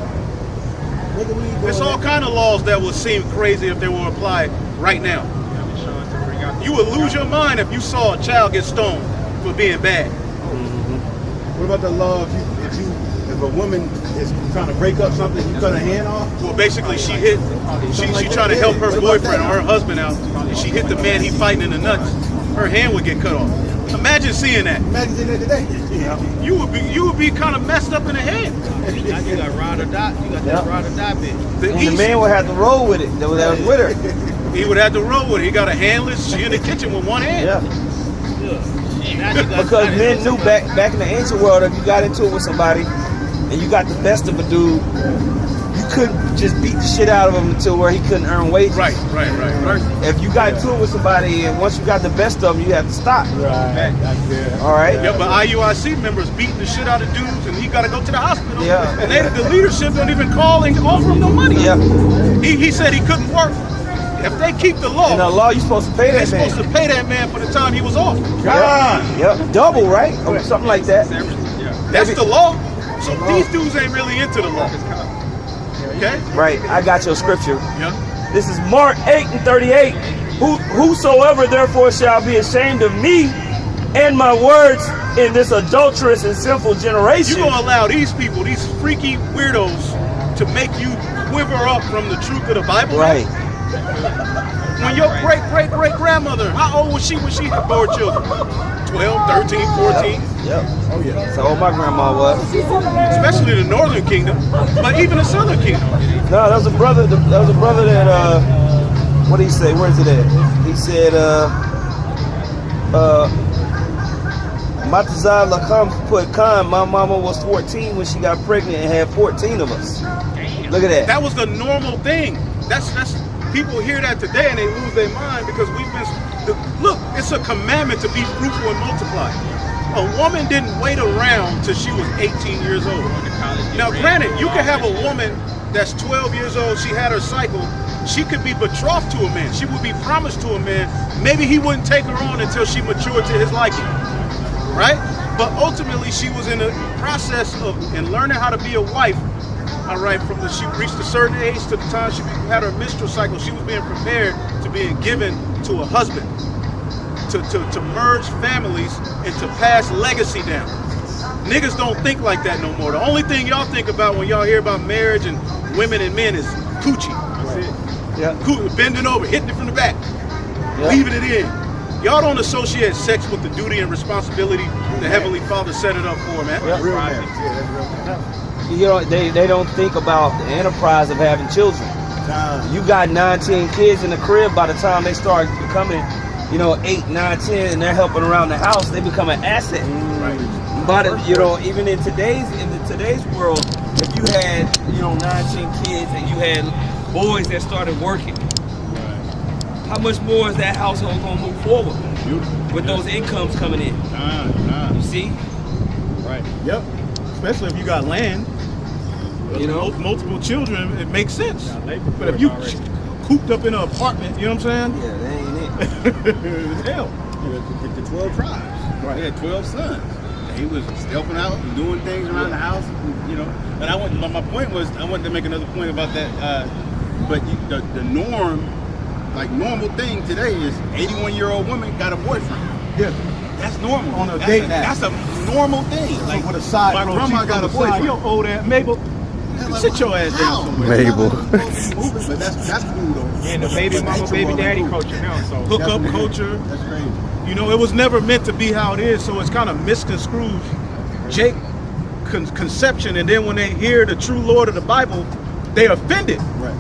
There's all kind of laws that would seem crazy if they were applied right now. You would lose your mind if you saw a child get stoned for being bad. What about the law if a woman is trying to break up something, you cut her hand off? Well, basically she trying to help her boyfriend or her husband out, and she hit the man he fighting in the nuts. Her hand would get cut off. Imagine seeing that. Imagine seeing that today. You would be kind of messed up in the head. Now you got ride or die. You got that ride or die bit. And the man would have to roll with it. That was with her. He would have to roll with it. He got a handless. She in the kitchen with one hand. Yeah. Because men knew back in the ancient world, if you got into it with somebody and you got the best of a dude, you couldn't just beat the shit out of him until where he couldn't earn wages. Right. If you got into it with somebody and once you got the best of them, you have to stop. Right. All right. Yeah, but IUIC members beating the shit out of dudes, and he got to go to the hospital. Yeah. And the leadership don't even call and offer him no money. Yeah. He said he couldn't work. If they keep the law, In the law, you're supposed to pay that they're man. supposed to pay that man for the time he was off. Yep. Double, right? Or something like that. That's the law. So these dudes ain't really into the law. Okay? Right. I got your scripture. Yeah. This is Mark 8:38. Whosoever therefore shall be ashamed of me and my words in this adulterous and sinful generation. You're going to allow these people, these freaky weirdos, to make you quiver up from the truth of the Bible? Right. When your great-great-great-grandmother, how old was she when she bore children? 12, 13, 14? Yep. Oh, yeah. That's how old my grandma was. Especially the northern kingdom, but even the southern kingdom. No, that was a brother. That was a brother that. What did he say? Where's it at? He said, Matazah Lakam put Khan. My mama was 14 when she got pregnant and had 14 of us. Look at that. That was the normal thing. That's people hear that today and they lose their mind because we've been. Look, it's a commandment to be fruitful and multiply. A woman didn't wait around till she was 18 years old. Now, granted, you can have a woman that's 12 years old, she had her cycle, she could be betrothed to a man. She would be promised to a man. Maybe he wouldn't take her on until she matured to his liking, right? But ultimately, she was in a process of and learning how to be a wife. All right, from the she reached a certain age to the time she had her menstrual cycle, she was being prepared to being given to a husband, to merge families and to pass legacy down. Niggas don't think like that no more. The only thing y'all think about when y'all hear about marriage and women and men is coochie. That's it. Yeah. Bending over, hitting it from the back, leaving it in. Y'all don't associate sex with the duty and responsibility the Heavenly Father set it up for, man. Yeah. Real man. Yeah, that's real man. You know, they don't think about the enterprise of having children. Nah. You got 19 kids in the crib. By the time they start becoming, 8, 9, 10, and they're helping around the house, they become an asset. Right. But even in today's world, if you had 19 kids and you had boys that started working, how much more is that household gonna move forward with those incomes coming in? You see? Right. Yep. Especially if you got land, multiple children, it makes sense. But if you cooped up in an apartment, you know what I'm saying? Yeah, that ain't it. Hell. The 12 tribes. Right. They had 12 sons. And he was helping out and doing things around the house, And my point was, I wanted to make another point about that. But the norm, like normal thing today is 81-year-old woman got a boyfriend. Yeah. That's normal. On a date. That's a normal thing. Like with a side. My grandma got a boyfriend. Your old ass Mabel. Sit your ass down somewhere. Mabel. But that's cool though. And the baby mama, baby daddy culture now. So Hookup culture. That's crazy. It was never meant to be how it is, so it's kind of misconstrued Jake conception, and then when they hear the true Lord of the Bible, they offended. Right.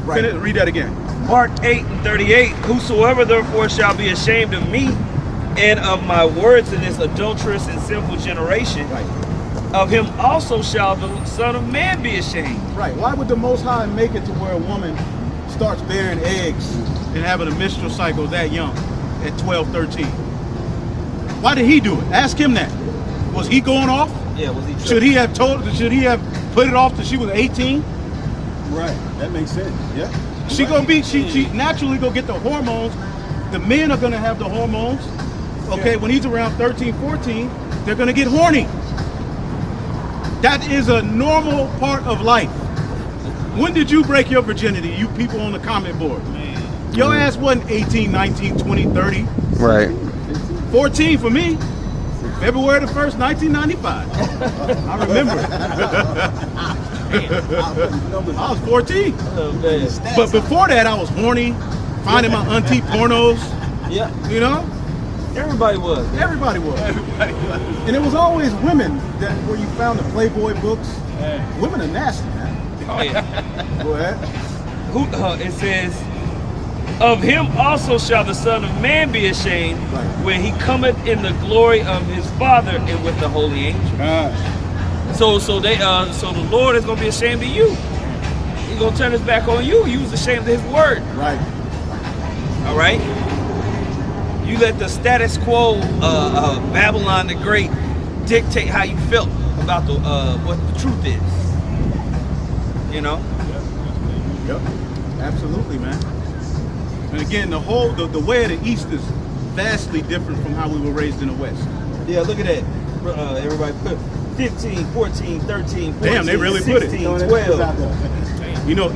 Read that again. Mark 8:38. Whosoever therefore shall be ashamed of me and of my words in this adulterous and sinful generation, of him also shall the Son of Man be ashamed. Right. Why would the Most High make it to where a woman starts bearing eggs and having a menstrual cycle that young, at 12, 13? Why did he do it? Ask him that. Was he going off? Yeah, was he? Should he have put it off till she was 18? Right. That makes sense. Yeah. She naturally gonna get the hormones. The men are gonna have the hormones. Okay, when he's around 13, 14, they're gonna get horny. That is a normal part of life. When did you break your virginity, you people on the comment board? Your ass wasn't 18, 19, 20, 30. Right. 14 for me. February the 1st, 1995. I remember. I was 14. Oh, man. But before that, I was horny, finding my auntie pornos. Yeah. Everybody was. Everybody was. And it was always women where you found the Playboy books. Women are nasty, man. Oh, yeah. Go ahead. It says, of him also shall the Son of Man be ashamed when he cometh in the glory of his Father and with the holy angels. So the Lord is gonna be ashamed of you. He's gonna turn his back on you. You was ashamed of his word. Right. All right. You let the status quo, Babylon the Great, dictate how you felt about what the truth is. Yep. Absolutely, man. And again, the way of the East is vastly different from how we were raised in the West. Yeah, look at that. Everybody put 15, 14, 13, 14, Damn, they really 16, put it. 12.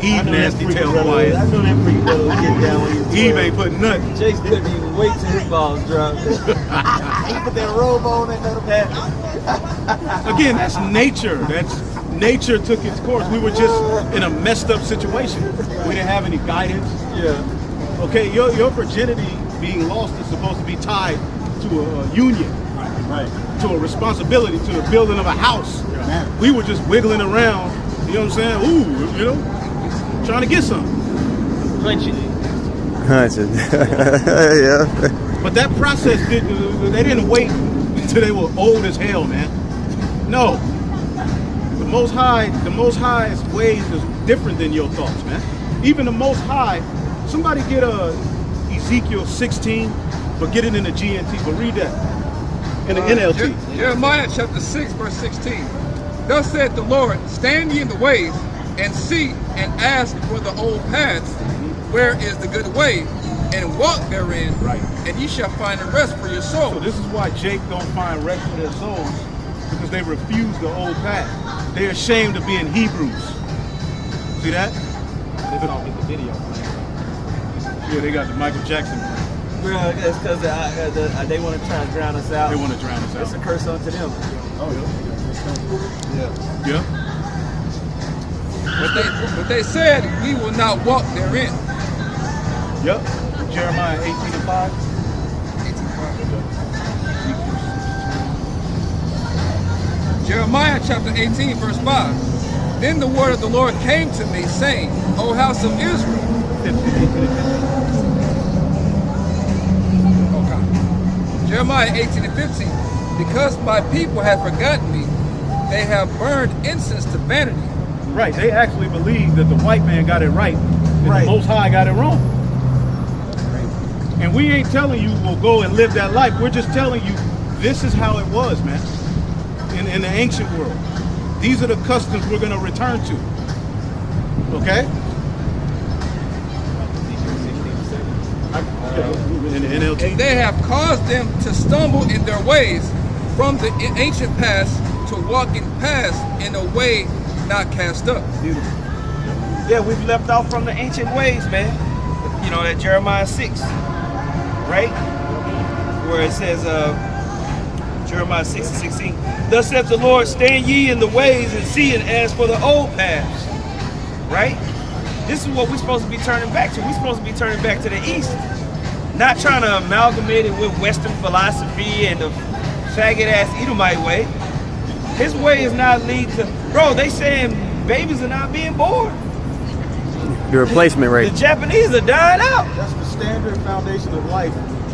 Eve nasty tail quiet. I know that freak brother would get down when you Eve ain't putting nothing. Jason couldn't even wait till his balls dropped. He put that robe on and let him have it. Again, that's nature. Nature took its course. We were just in a messed up situation. We didn't have any guidance. Yeah. Okay, your virginity being lost is supposed to be tied to a union. Right. To a responsibility, to the building of a house. Yeah. We were just wiggling around, you know what I'm saying? Ooh, trying to get something. Clenching it. Yeah. But that process, they didn't wait until they were old as hell, man. No. The Most High's ways is different than your thoughts, man. Even the Most High, somebody get Ezekiel 16, but get it in the GNT, but read that. In the NLT. Jeremiah chapter 6, verse 16. Thus saith the Lord, stand ye in the ways, and see and ask for the old paths, where is the good way, and walk therein, Right. and ye shall find a rest for your soul. So this is why Jake don't find rest for their souls, because they refuse the old path. They're ashamed of being Hebrews. See that? They don't get the video. Yeah, they got the Michael Jackson. Bro, it's because they want to try and drown us out. They want to drown us It's a out. curse unto them. Oh Yeah. yeah. But they said, we will not walk therein. Yep. Jeremiah 18:5. Jeremiah chapter 18, verse 5. Then the word of the Lord came to me, saying, O house of Israel. Okay. Jeremiah 18 and 15. Because my people have forgotten me, they have burned incense to vanity. Right. They actually believe that the white man got it right and Right. the Most High got it wrong. And we ain't telling you we'll go and live that life. We're just telling you this is how it was, man. In the ancient world. These are the customs we're going to return to. Okay? In the NLT. And they have caused them to stumble in their ways from the ancient past to walk in past in a way not cast up. Beautiful. Yeah, we've left off from the ancient ways, man. You know, that Jeremiah 6, right? Where it says, Jeremiah 6 and 16, thus saith the Lord, stand ye in the ways and see and ask for the old paths. Right? This is what we're supposed to be turning back to. We're supposed to be turning back to the East. Not trying to amalgamate it with Western philosophy and the faggot-ass Edomite way. His way is not lead to... Bro, they saying babies are not being born. The replacement rate. The Japanese are dying out. That's the standard foundation of life.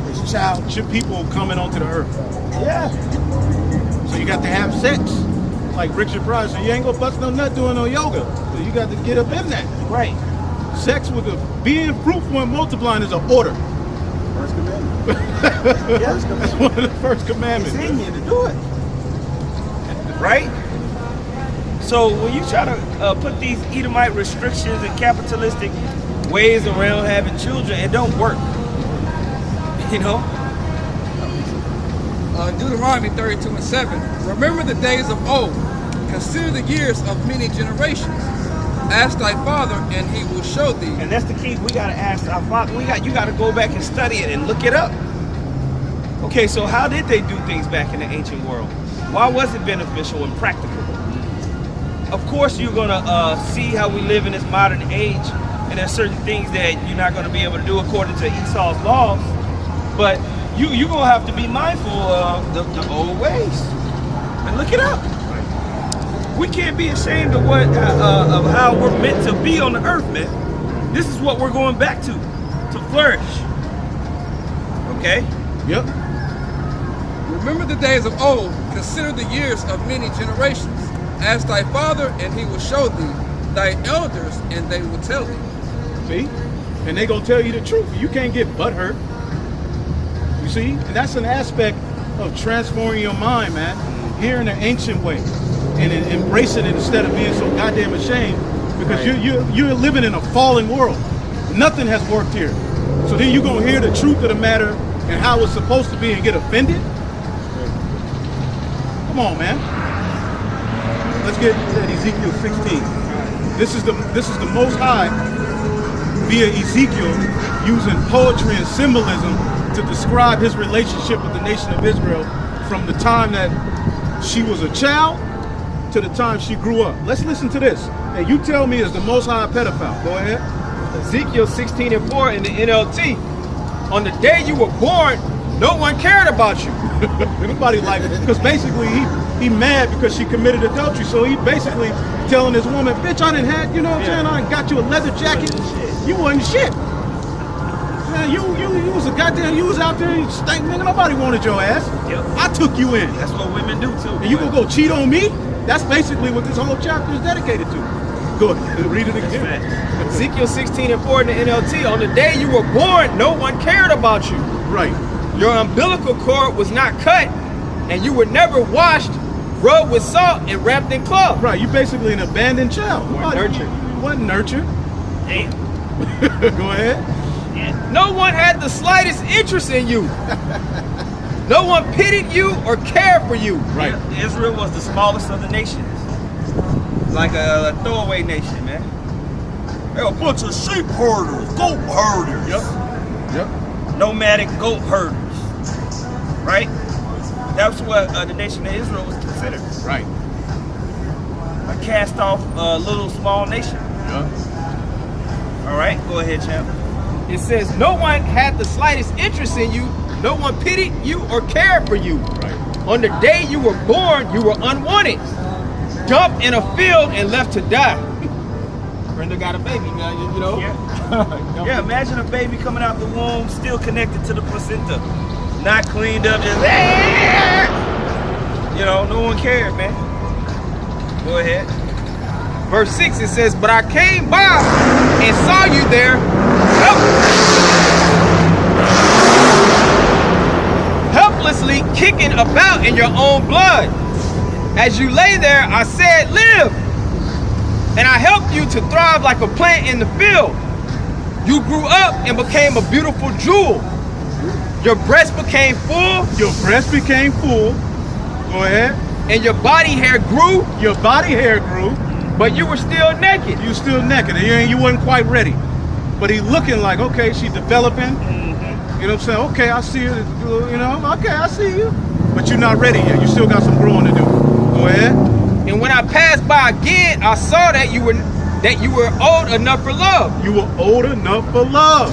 Is people coming onto the earth. Yeah. So you got to have sex. Like Richard Pryor said, you ain't gonna bust no nut doing no yoga. So you got to get up in that. Right. Sex with being fruitful and multiplying is an order. First commandment. It's one of the first commandments. It's in you to do it. Right? So when you try to put these Edomite restrictions and capitalistic ways around having children, it don't work. You know? Deuteronomy 32 and 7. Remember the days of old. Consider the years of many generations. Ask thy father, and he will show thee. And that's the key. We gotta ask our father. You gotta go back and study it and look it up. Okay, so how did they do things back in the ancient world? Why was it beneficial and practical? Of course, you're gonna see how we live in this modern age, and there's certain things that you're not gonna be able to do according to Esau's laws. But you're gonna have to be mindful of the old ways and look it up. We can't be ashamed of of how we're meant to be on the earth, man. This is what we're going back to flourish. Okay? Yep. Remember the days of old. Consider the years of many generations. Ask thy father, and he will show thee. Thy elders, and they will tell thee. See? And they gonna tell you the truth. You can't get butthurt. You see? And that's an aspect of transforming your mind, man. Hearing the ancient way and embracing it instead of being so goddamn ashamed, because you're living in a fallen world. Nothing has worked here. So then you're gonna hear the truth of the matter and how it's supposed to be and get offended? Come on, man. Let's get at Ezekiel 16. This is the Most High via Ezekiel using poetry and symbolism to describe his relationship with the nation of Israel from the time that she was a child to the time she grew up. Let's listen to this. And you tell me, is the Most High a pedophile? Go ahead. Ezekiel 16 and 4 in the NLT. On the day you were born, no one cared about you. Nobody liked it. Because basically he mad because she committed adultery. So he basically telling this woman, bitch, I done had, you know what I'm saying? I done got you a leather jacket. You wasn't shit. Man, you was a goddamn, you was out there, you stank, nigga. Nobody wanted your ass. Yep. I took you in. That's what women do too. And you gonna go cheat on me? That's basically what this whole chapter is dedicated to. Go ahead, read it again. Ezekiel 16 and 4 in the NLT. On the day you were born, no one cared about you. Right. Your umbilical cord was not cut, and you were never washed rubbed with salt and wrapped in cloth. Right, you basically an abandoned child. Weren't nurtured. You wasn't nurtured. Damn. Go ahead. No one had the slightest interest in you. No one pitied you or cared for you. Right. Israel was the smallest of the nations. Like a throwaway nation, man. They're a bunch of sheep herders, goat herders. Yep. Nomadic goat herders. Right? That's what the nation of Israel was considered. Right. A cast off little small nation. Yep. All right, go ahead, champ. It says, no one had the slightest interest in you. No one pitied you or cared for you. Right. On the day you were born, you were unwanted, dumped in a field and left to die. Brenda got a baby now, you know. Yeah. Yeah, imagine a baby coming out the womb, still connected to the placenta, not cleaned up, just you know, no one cared, man. Go ahead. Verse 6, it says, but I came by and saw you there, helplessly kicking about in your own blood. As you lay there, I said, live. And I helped you to thrive like a plant in the field. You grew up and became a beautiful jewel. Your breast became full. Your breast became full. Go ahead. And your body hair grew. Your body hair grew. But you were still naked. You still naked, and you wasn't quite ready. But he looking like, okay, she's developing. You know what I'm saying? Okay, I see you. You know, okay, I see you. But you're not ready yet. You still got some growing to do. Go ahead. And when I passed by again, I saw that you were old enough for love. You were old enough for love.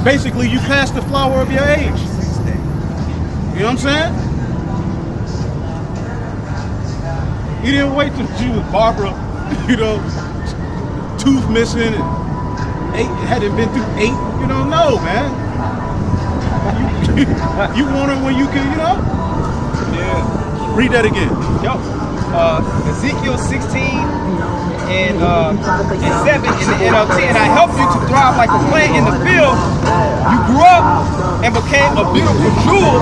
Basically, you passed the flower of your age. You know what I'm saying? You didn't wait till she was Barbara, you know, tooth missing and hadn't been through 8. You don't know, man. You want her when you can, you know? Yeah. Read that again. Yep. Ezekiel 16 and 7 in the NLT. And I helped you to thrive like a plant in the field. You grew up and became a beautiful jewel.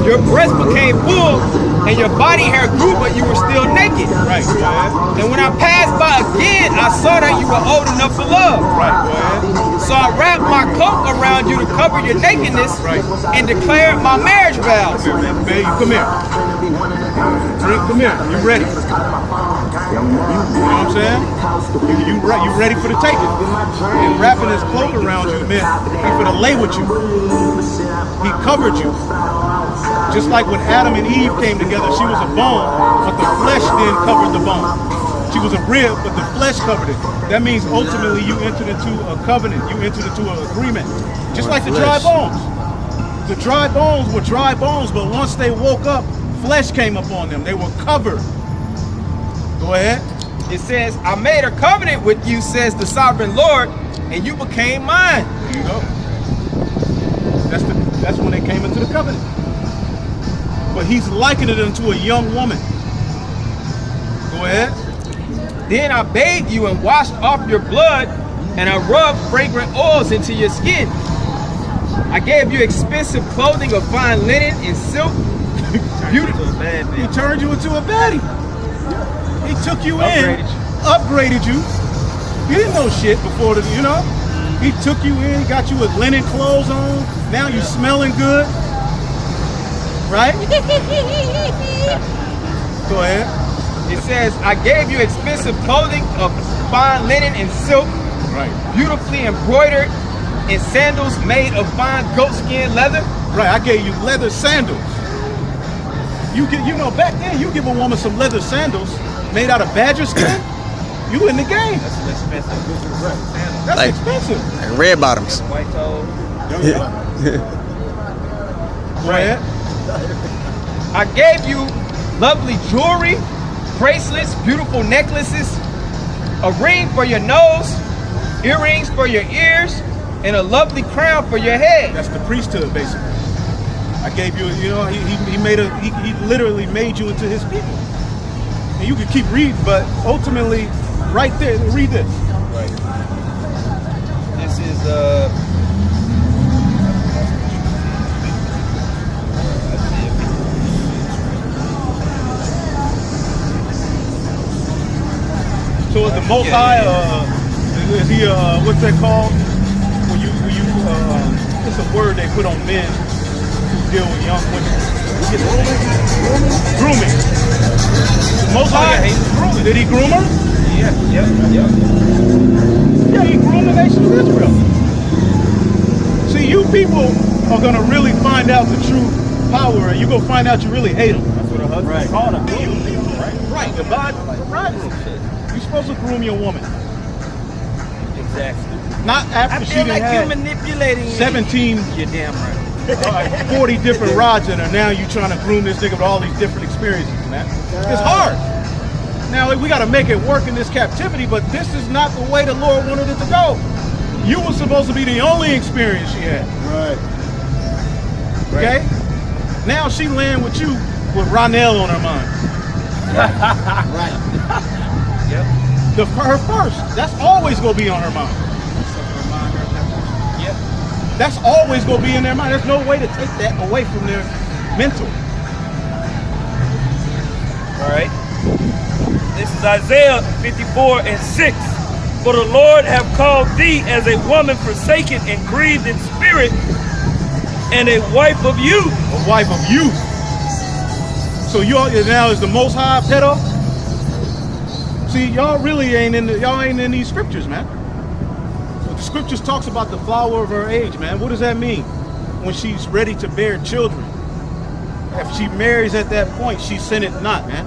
Your breast became full and your body hair grew, but you were still naked. Right, go ahead. And when I passed by again, I saw that you were old enough for love. Right, go ahead. So I wrapped my cloak around you to cover your nakedness and declared my marriage vows. Come here, man. Baby, come here. Come here. You ready? You know what I'm saying? You ready for the taking. And wrapping his cloak around you meant he's gonna lay with you. He covered you. Just like when Adam and Eve came together, she was a bone, but the flesh then covered the bone. She was a rib, but the flesh covered it. That means ultimately you entered into a covenant. You entered into an agreement. Just like the dry bones. The dry bones were dry bones, but once they woke up, flesh came upon them. They were covered. Go ahead. It says, I made a covenant with you, says the sovereign Lord, and you became mine. There you go. That's when they came into the covenant. But he's likening it unto a young woman. Go ahead. Then I bathed you and washed off your blood, and I rubbed fragrant oils into your skin. I gave you expensive clothing of fine linen and silk. He turned you into a baddie. He took you upgraded you. You didn't know shit before the, you know. He took you in, got you with linen clothes on. Now you smelling good. Right? Go ahead. It says, I gave you expensive clothing of fine linen and silk, right, beautifully embroidered, and sandals made of fine goatskin leather. Right, I gave you leather sandals. You know, back then you give a woman some leather sandals made out of badger skin, you in the game. That's expensive. That's like, expensive. Like red bottoms. White toes. Go ahead. I gave you lovely jewelry, bracelets, beautiful necklaces, a ring for your nose, earrings for your ears, and a lovely crown for your head. That's the priesthood, basically. I gave you, you know, he literally made you into his people. And you could keep reading, but ultimately, right there, read this. Right. This is the Most High, is he, what's that called? When you it's a word they put on men who deal with young women. Grooming. The Most High, grooming. Did he groom her? Yeah. Yeah, he groomed the nation of Israel. See, you people are going to really find out the true power, and you're going to find out you really hate them. That's what a husband's called, a groom. Right, the bridegroom. You're supposed to groom your woman. Exactly. Not after I she feel done like you're had manipulating 17, You're damn right. 40 different rods in her. Now you trying to groom this nigga with all these different experiences, man. It's hard. Now we got to make it work in this captivity, but this is not the way the Lord wanted it to go. You were supposed to be the only experience she had. Right. Okay? Now she laying with you with Ronell on her mind. Right. Yep. Her first. That's always gonna be on her mind. Yep. That's always gonna be in their mind. There's no way to take that away from their mental. All right. This is Isaiah 54:6. For the Lord have called thee as a woman forsaken and grieved in spirit, and a wife of youth. A wife of youth. So y'all now is the Most High pedo? See, y'all really ain't in these scriptures, man. The scriptures talks about the flower of her age, man. What does that mean? When she's ready to bear children. If she marries at that point, she sinneth not, man.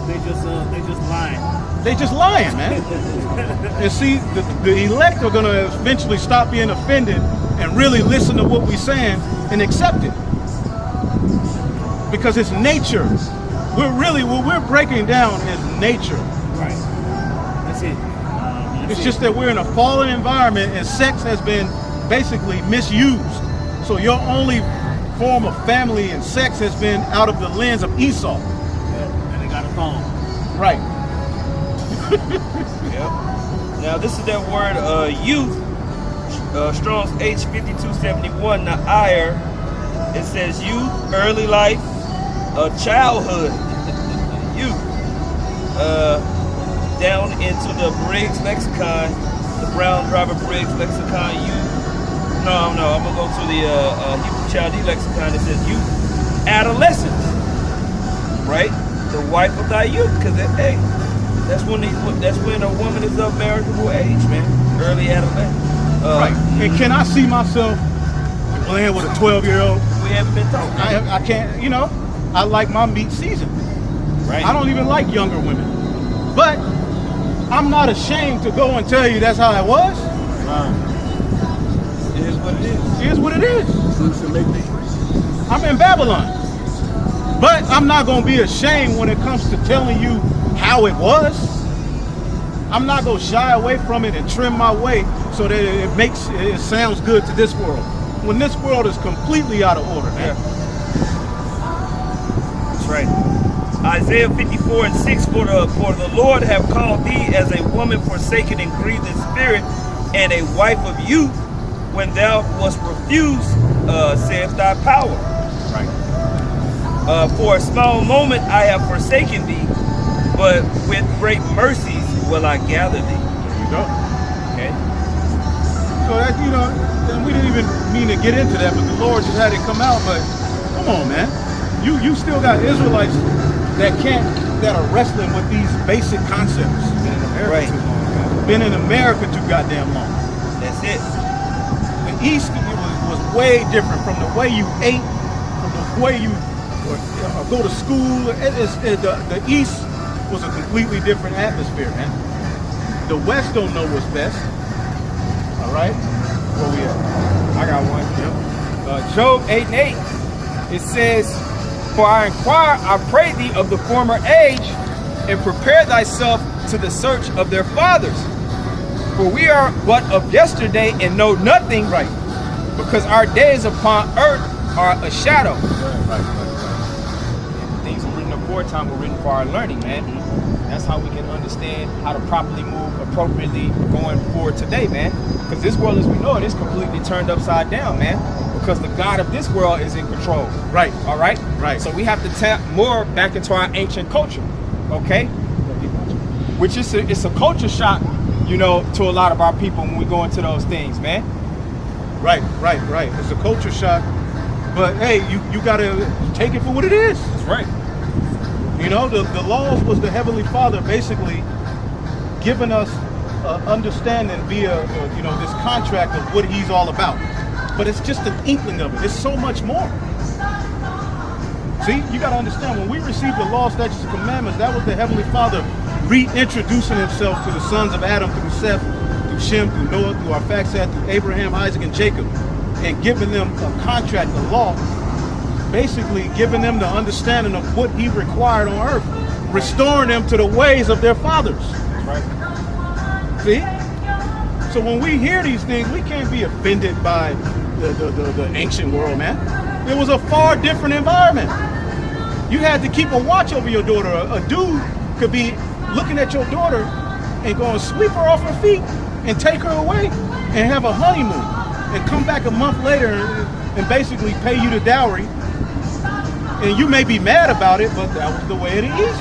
They just lying. They just lying, man. And see, the elect are gonna eventually stop being offended and really listen to what we're saying and accept it. Because it's nature. What we're breaking down is nature. Right. That's it. It's just that we're in a fallen environment and sex has been basically misused. So your only form of family and sex has been out of the lens of Esau. And they got a phone. Right. Yep. Now this is that word youth. Strong's H5271. The ire. It says youth, early life, childhood, youth. Down into the Briggs lexicon, the Brown Driver Briggs lexicon, youth. No, I'm gonna go to the Hebrew Chaldee lexicon. It says youth, adolescence, right? The wife of thy youth, because hey, that's when a woman is of marriageable age, man. Early adolescence. Right. And can I see myself playing with a 12-year-old? We haven't been talking. I can't, I like my meat seasoned. Right. I don't even like younger women. But I'm not ashamed to go and tell you that's how it was. It is what it is. It is what it is. I'm in Babylon. But I'm not going to be ashamed when it comes to telling you how it was. I'm not going to shy away from it and trim my way so that it sounds good to this world. When this world is completely out of order, man. Yeah. That's right. Isaiah 54:6, for the Lord have called thee as a woman forsaken and grieved in spirit, and a wife of youth, when thou wast refused, saith thy power. Right. For a small moment I have forsaken thee, but with great mercies will I gather thee. There you go. Okay. So that, and we didn't even mean to get into that, but the Lord just had it come out. But come on, man. You still got Israelites that are wrestling with these basic concepts. Been in America Right. too long. Been in America too goddamn long. That's it. The East was way different from the way you ate, from the way you go to school. The East was a completely different atmosphere, man. The West don't know what's best. All right? Where we at? I got one. Job 8:8. It says, for I inquire, I pray thee, of the former age, and prepare thyself to the search of their fathers. For we are but of yesterday and know nothing, right? Because our days upon earth are a shadow. Right. Things were written aforetime were written for our learning, man. That's how we can understand how to properly move appropriately going forward today, man. Because this world as we know it is completely turned upside down, man. Because the God of this world is in control. Right. All right? Right. So we have to tap more back into our ancient culture. Okay? Which is it's a culture shock, you know, to a lot of our people when we go into those things, man. Right. It's a culture shock. But hey, you gotta take it for what it is. That's right. You know, the laws was the Heavenly Father basically giving us understanding via this contract of what He's all about. But it's just an inkling of it. It's so much more. See, you gotta understand, when we received the law, statutes, and commandments, that was the Heavenly Father reintroducing Himself to the sons of Adam through Seth, through Shem, through Noah, through Arphaxad, through Abraham, Isaac, and Jacob, and giving them a contract, a law, basically giving them the understanding of what He required on earth, restoring them to the ways of their fathers. Right. See? So when we hear these things, we can't be offended by the ancient world, man. It was a far different environment. You had to keep a watch over your daughter. A dude could be looking at your daughter and go and sweep her off her feet and take her away and have a honeymoon and come back a month later and basically pay you the dowry. And you may be mad about it, but that was the way it is.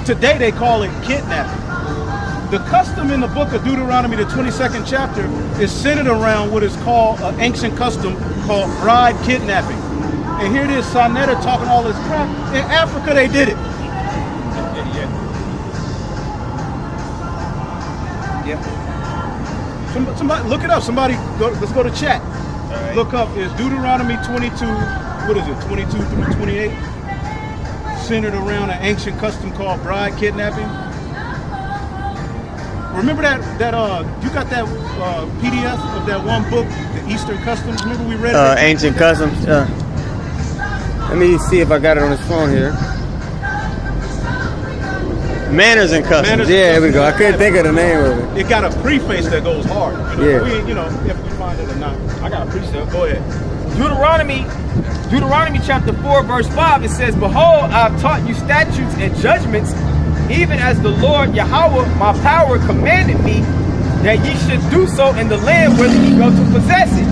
Today they call it kidnapping. The custom in the book of Deuteronomy, the 22nd chapter, is centered around what is called an ancient custom called bride kidnapping. And here it is, Sonetta talking all this crap. In Africa, they did it. Yeah. Somebody look it up. Somebody let's go to chat. Right. Look up, is Deuteronomy 22, what is it, 22 through 28? Centered around an ancient custom called bride kidnapping. Remember that you got that PDF of that one book, the Eastern Customs? Remember we read it? Ancient Customs. Let me see if I got it on this phone here. Manners and Customs. There we go. I couldn't think of the name of it. It got a preface that goes hard. Yeah. If you find it or not. I got a precept. Go ahead. Deuteronomy chapter 4, verse 5, it says, "Behold, I have taught you statutes and judgments, even as the Lord Yahweh, my power, commanded me, that ye should do so in the land whither ye go to possess it."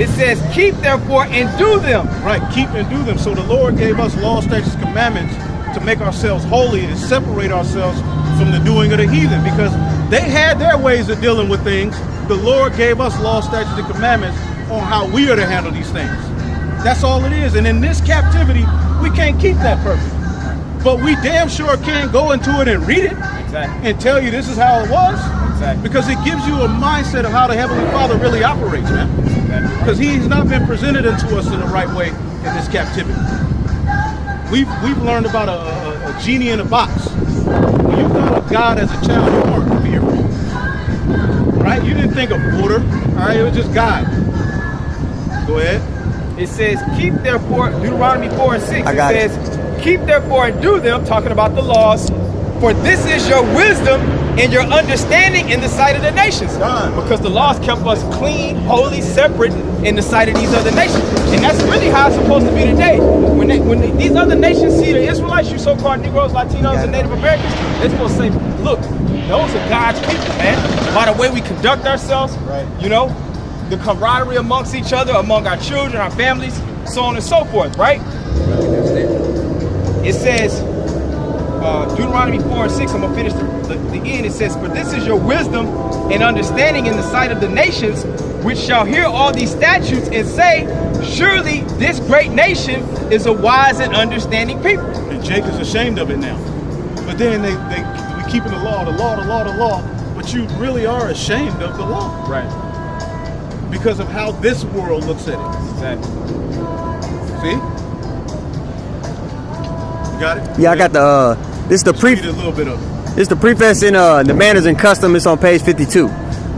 It says, "Keep therefore and do them." Right, keep and do them. So the Lord gave us law, statutes, commandments to make ourselves holy and separate ourselves from the doing of the heathen, because they had their ways of dealing with things. The Lord gave us law, statutes, and commandments on how we are to handle these things. That's all it is. And in this captivity, we can't keep that perfect. But we damn sure can go into it and read it. Exactly. And tell you this is how it was. Exactly. Because it gives you a mindset of how the Heavenly Father really operates, man. Because He's not been presented unto us in the right way in this captivity. We've learned about a genie in a box. When you thought of God as a child, you weren't fearful. Right? You didn't think of order. All right? It was just God. Go ahead. It says, "Keep therefore," Deuteronomy 4 and 6, it says, "Keep therefore and do them," talking about the laws, "for this is your wisdom and your understanding in the sight of the nations." Because the laws kept us clean, holy, separate in the sight of these other nations. And that's really how it's supposed to be today. When these other nations see the Israelites, you so-called Negroes, Latinos, and Native Americans, they're supposed to say, "Look, those are God's people, man." By the way we conduct ourselves, you know, the camaraderie amongst each other, among our children, our families, so on and so forth, right? It says, Deuteronomy 4 and 6, I'm going to finish the end. It says, "For this is your wisdom and understanding in the sight of the nations, which shall hear all these statutes and say, surely this great nation is a wise and understanding people." And Jacob's ashamed of it now. But then we keeping the law, but you really are ashamed of the law. Right. Because of how this world looks at it. Exactly. See? You got it? Yeah, I got the this is the Read a little bit of it. It's the preface in the Manners and Custom. It's on page 52.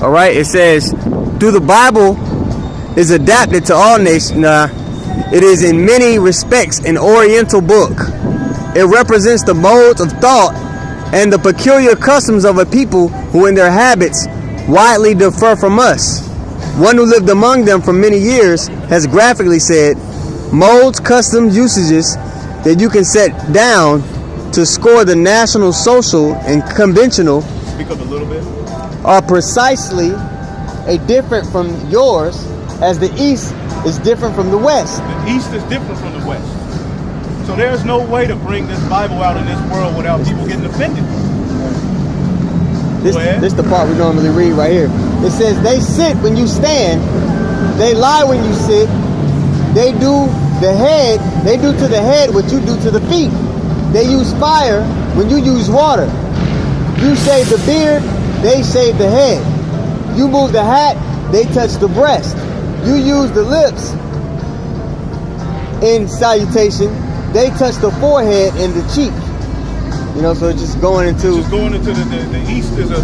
All right, it says, "Through the Bible is adapted to all nations. It is in many respects an Oriental book. It represents the modes of thought and the peculiar customs of a people who in their habits widely differ from us. One who lived among them for many years has graphically said, modes, customs, usages that you can set down to score the national, social, and conventional Speak up a little bit. are precisely a different from yours, as the East is different from the West." The East is different from the West. So there's no way to bring this Bible out in this world without people getting offended. This the part we normally read right here. It says, they sit when you stand, they lie when you sit, they do to the head what you do to the feet. They use fire when you use water. You shave the beard, they shave the head. You move the hat, they touch the breast. You use the lips in salutation, they touch the forehead and the cheek. You know, so it's just going into the east is a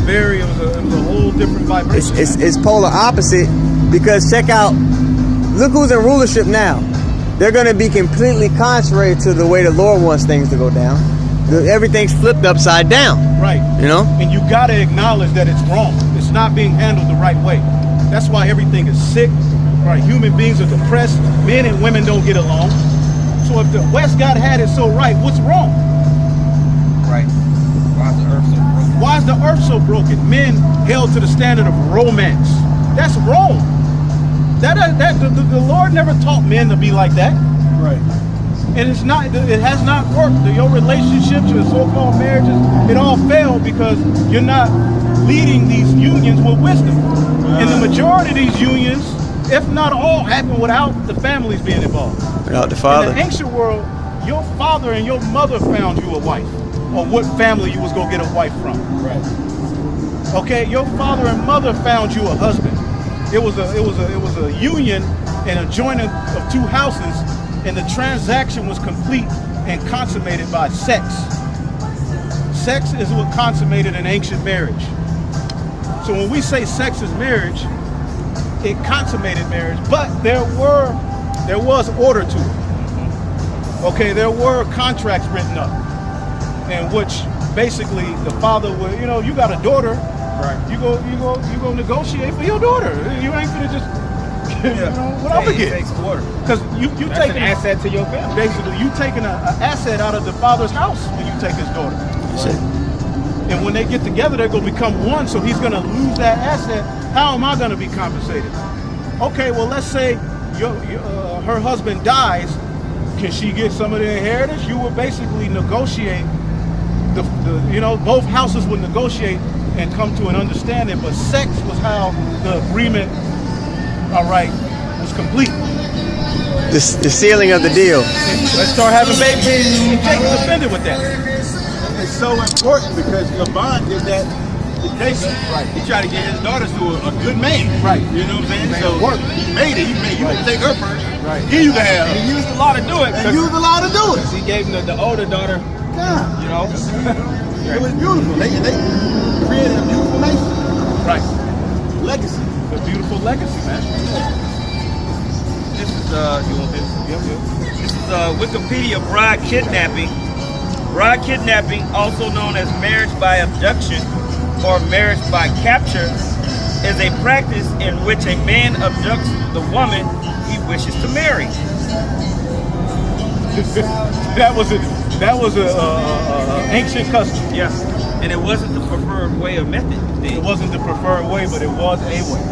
whole different vibration. It's polar opposite, because check out, look who's in rulership now. They're going to be completely contrary to the way the Lord wants things to go down. Everything's flipped upside down. Right. You know? And you got to acknowledge that it's wrong. It's not being handled the right way. That's why everything is sick. Right. Human beings are depressed. Men and women don't get along. So if the West God had it so right, what's wrong? Right. Why is the earth so broken? Why is the earth so broken? Men held to the standard of romance. That's wrong. The Lord never taught men to be like that. Right. And it has not worked. Your relationships, your so-called marriages, it all failed because you're not leading these unions with wisdom. And the majority of these unions, if not all, happen without the families being involved. Without the father. In the ancient world, your father and your mother found you a wife, or what family you was gonna get a wife from. Right. Okay, your father and mother found you a husband. It was a union and a joining of two houses, and the transaction was complete and consummated by sex. Sex is what consummated an ancient marriage. So when we say sex is marriage, it consummated marriage, but there was order to it. Okay, there were contracts written up in which basically the father would, you got a daughter, right? You go negotiate for your daughter. You ain't gonna just what I'm gonna get. Because you take an asset to your family. Basically, you taking an asset out of the father's house when you take his daughter. Right. And when they get together, they're gonna become one. So he's gonna lose that asset. How am I gonna be compensated? Okay, well, let's say her husband dies. Can she get some of the inheritance? You would basically negotiate. Both houses would negotiate and come to an understanding. But sex was how the agreement, was complete. The sealing of the deal. Let's start having babies. Jake's offended with that. It's so important because Laban did that to Jacob. Right. He tried to get his daughters to a good man. Right. You know what I'm saying? So he made it. You can take her first. Right. Then you can have her. He used a lot to do it. He used a lot to do it. He gave him the older daughter. Yeah. It was beautiful. They created a beautiful nation. Right. Legacy. A beautiful legacy, man. This is This is Wikipedia bride kidnapping. Bride kidnapping, also known as marriage by abduction or marriage by capture, is a practice in which a man abducts the woman he wishes to marry. That was a ancient custom. Yes, and it wasn't the preferred way or method. It wasn't the preferred way, but it was a way.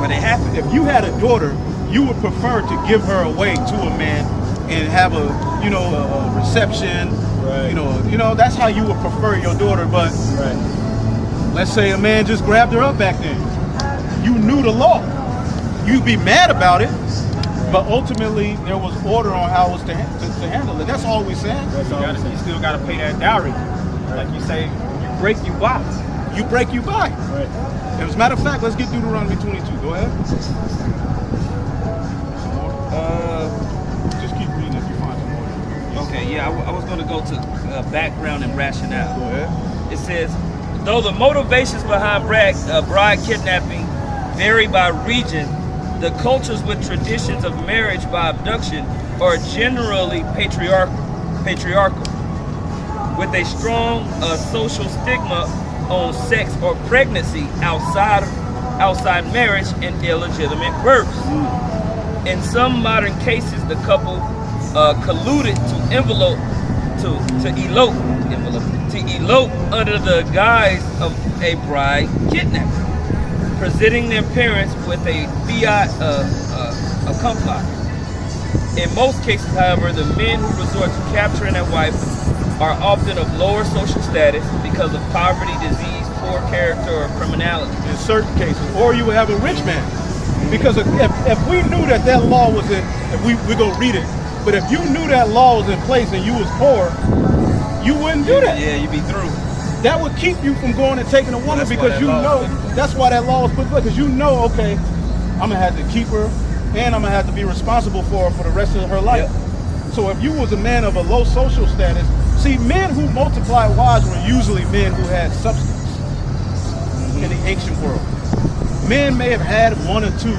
But it happened. If you had a daughter, you would prefer to give her away to a man and have a reception. Right. That's how you would prefer your daughter. But let's say a man just grabbed her up back then. You knew the law. You'd be mad about it, but ultimately there was order on how it was to handle it. That's all we saying. You still got to pay that dowry. Right. Like you say, you break, you buy. You break, you buy. Right. As a matter of fact, let's get Deuteronomy 22. Go ahead. Just keep reading if you find some more. Okay, yeah, I was going to go to background and rationale. Go ahead. It says, though the motivations behind bride kidnapping vary by region, the cultures with traditions of marriage by abduction are generally patriarchal, with a strong social stigma on sex or pregnancy outside marriage and illegitimate births. In some modern cases, the couple colluded to elope under the guise of a bride kidnapping, presenting their parents with a fiat accomplice. In most cases, however, the men who resort to capturing a wife are often of lower social status because of poverty, disease, poor character, or criminality. In certain cases, or you would have a rich man. Because if we knew that law was in, if we're going to read it, but if you knew that law was in place and you was poor, you wouldn't do that. Yeah, you'd be through. That would keep you from going and taking a woman That's because you know, that's why that law was put in place, because you know, okay, I'm going to have to keep her and I'm going to have to be responsible for her for the rest of her life. Yep. So if you was a man of a low social status, see, men who multiplied wives were usually men who had substance in the ancient world. Men may have had one or two,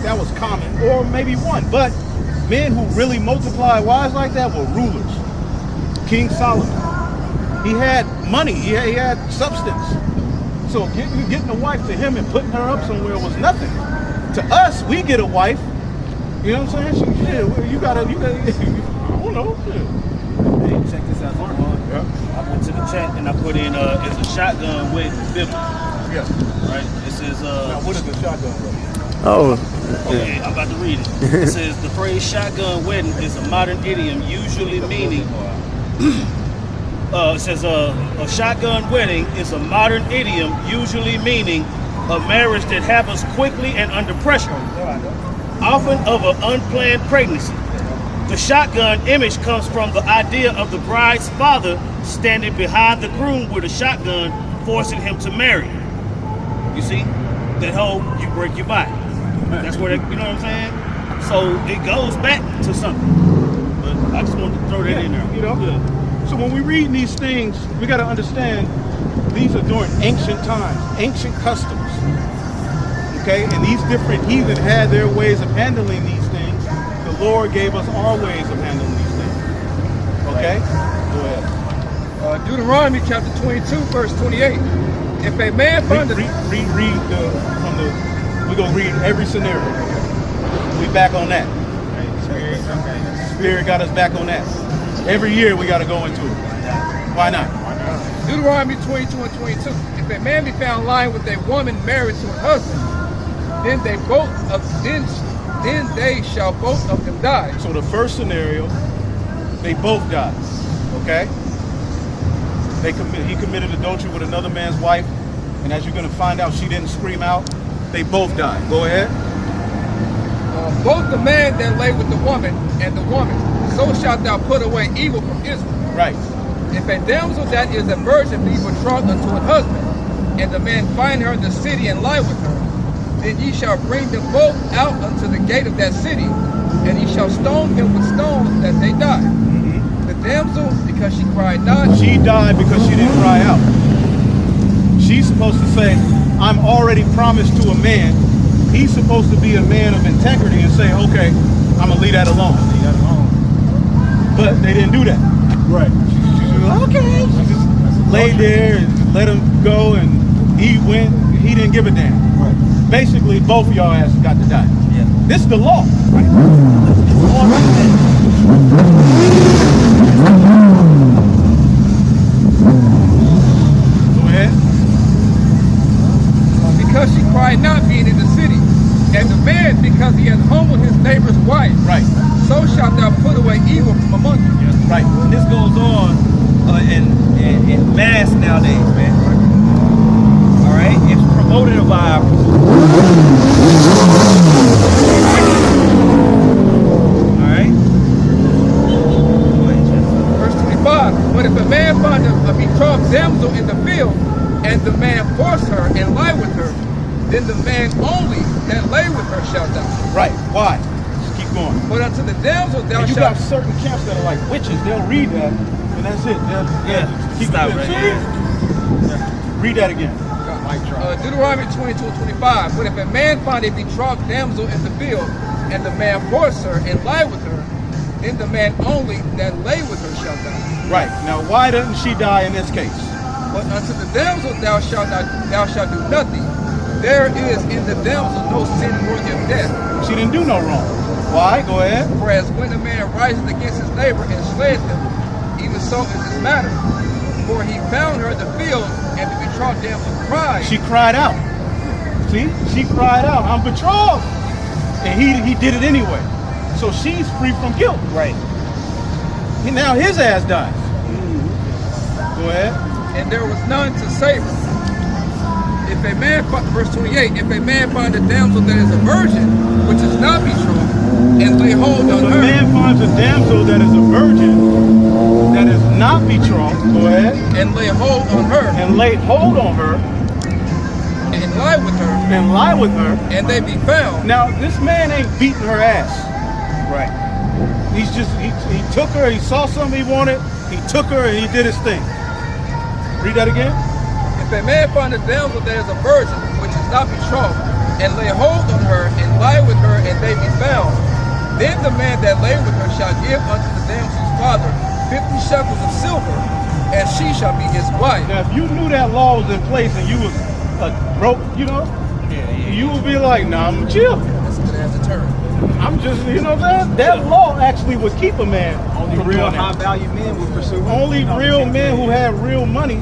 that was common, or maybe one, but men who really multiplied wives like that were rulers. King Solomon, he had money, he had substance. So getting a wife to him and putting her up somewhere was nothing. To us, we get a wife, you know what I'm saying? You gotta, I don't know. Hey, check this out, yeah. I went to the chat and I put in, is a shotgun wedding biblical? Yeah. Right? It says, now what is the shotgun wedding? Okay, I'm about to read it. It says the phrase shotgun wedding is a modern idiom usually meaning it says a shotgun wedding is a modern idiom usually meaning a marriage that happens quickly and under pressure, often of an unplanned pregnancy. The shotgun image comes from the idea of the bride's father standing behind the groom with a shotgun, forcing him to marry. You see? That whole, you break your body. That's where, you know what I'm saying? So it goes back to something. But I just wanted to throw that in there. You know? So when we read these things, we got to understand these are during ancient times, ancient customs. Okay? And these different heathen had their ways of handling these things. The Lord gave us our ways of handling these things. Okay? Go ahead. Deuteronomy chapter 22, verse 28. If a man find we're gonna read every scenario. We back on that. Spirit got us back on that. Every year we gotta go into it. Why not? Deuteronomy 22 and 22. If a man be found lying with a woman married to her husband, then they shall both of them die. So the first scenario, they both died. Okay? He committed adultery with another man's wife, and as you're going to find out, she didn't scream out. They both died. Go ahead. Both the man that lay with the woman and the woman, so shalt thou put away evil from Israel. Right. If a damsel that is a virgin be betrothed unto a husband, and the man find her in the city and lie with her, then ye shall bring them both out unto the gate of that city, and ye shall stone them with stones that they die. The damsel, because she cried not. She died because she didn't cry out. She's supposed to say, I'm already promised to a man. He's supposed to be a man of integrity and say, okay, I'm going to leave that alone. But they didn't do that. Right. She was like, okay. She just laid there and let him go, and he went. He didn't give a damn. Right. Basically, both of y'all asses got to die. Yeah. This is the law. Right. Go ahead. Because she cried not, being in the city, and the man, because he had humbled his neighbor's wife. Right. So shalt thou put away evil from among you. Yeah. Right. This goes on in mass nowadays, man. All right. It's promoted by. Verse 25. But if a man find a betrothed damsel in the field, and the man force her and lie with her, then the man only that lay with her shall die. Right. Why? Just keep going. But unto the damsel thou and you shalt. got certain camps that are like witches. They'll read that, and that's it. They'll keep Stop right there. Read that again. Deuteronomy 22:25. But if a man find a betrothed damsel in the field, and the man force her and lie with her, then the man only that lay with her shall die. Right. Now, why doesn't she die in this case? But unto the damsel thou shalt do nothing. There is in the damsel no sin worthy of death. She didn't do no wrong. Why? Go ahead. For as when a man rises against his neighbor and slayeth him, even so is this matter. For he found her in the field, and the betrothed damsel cried. She cried out. See? She cried out, I'm betrothed. And he did it anyway. So she's free from guilt. Right. Now his ass dies. Go ahead. And there was none to save her. If a man, verse 28, if a man find a damsel that is a virgin, which is not betrothed, and lay hold on If a her, man finds a damsel that is a virgin, that is not betrothed, go ahead, and lay hold on her, and lay hold on her, and lie with her, and they be found. Now, this man ain't beating her ass. Right. He's just, he took her, he saw something he wanted, he took her and he did his thing. Read that again. If a man find a damsel that is a virgin, which is not betrothed, and lay hold on her, and lie with her, and they be found, then the man that lay with her shall give unto the damsel's father 50 shekels of silver, and she shall be his wife. Now, if you knew that law was in place and you was broke, you know, you would be like, nah, I'm chill. That's gonna have to turn. I'm just, you know what I'm saying? That law actually would keep a man Only from real doing that. high-value men would pursue women. Only real men who had real money,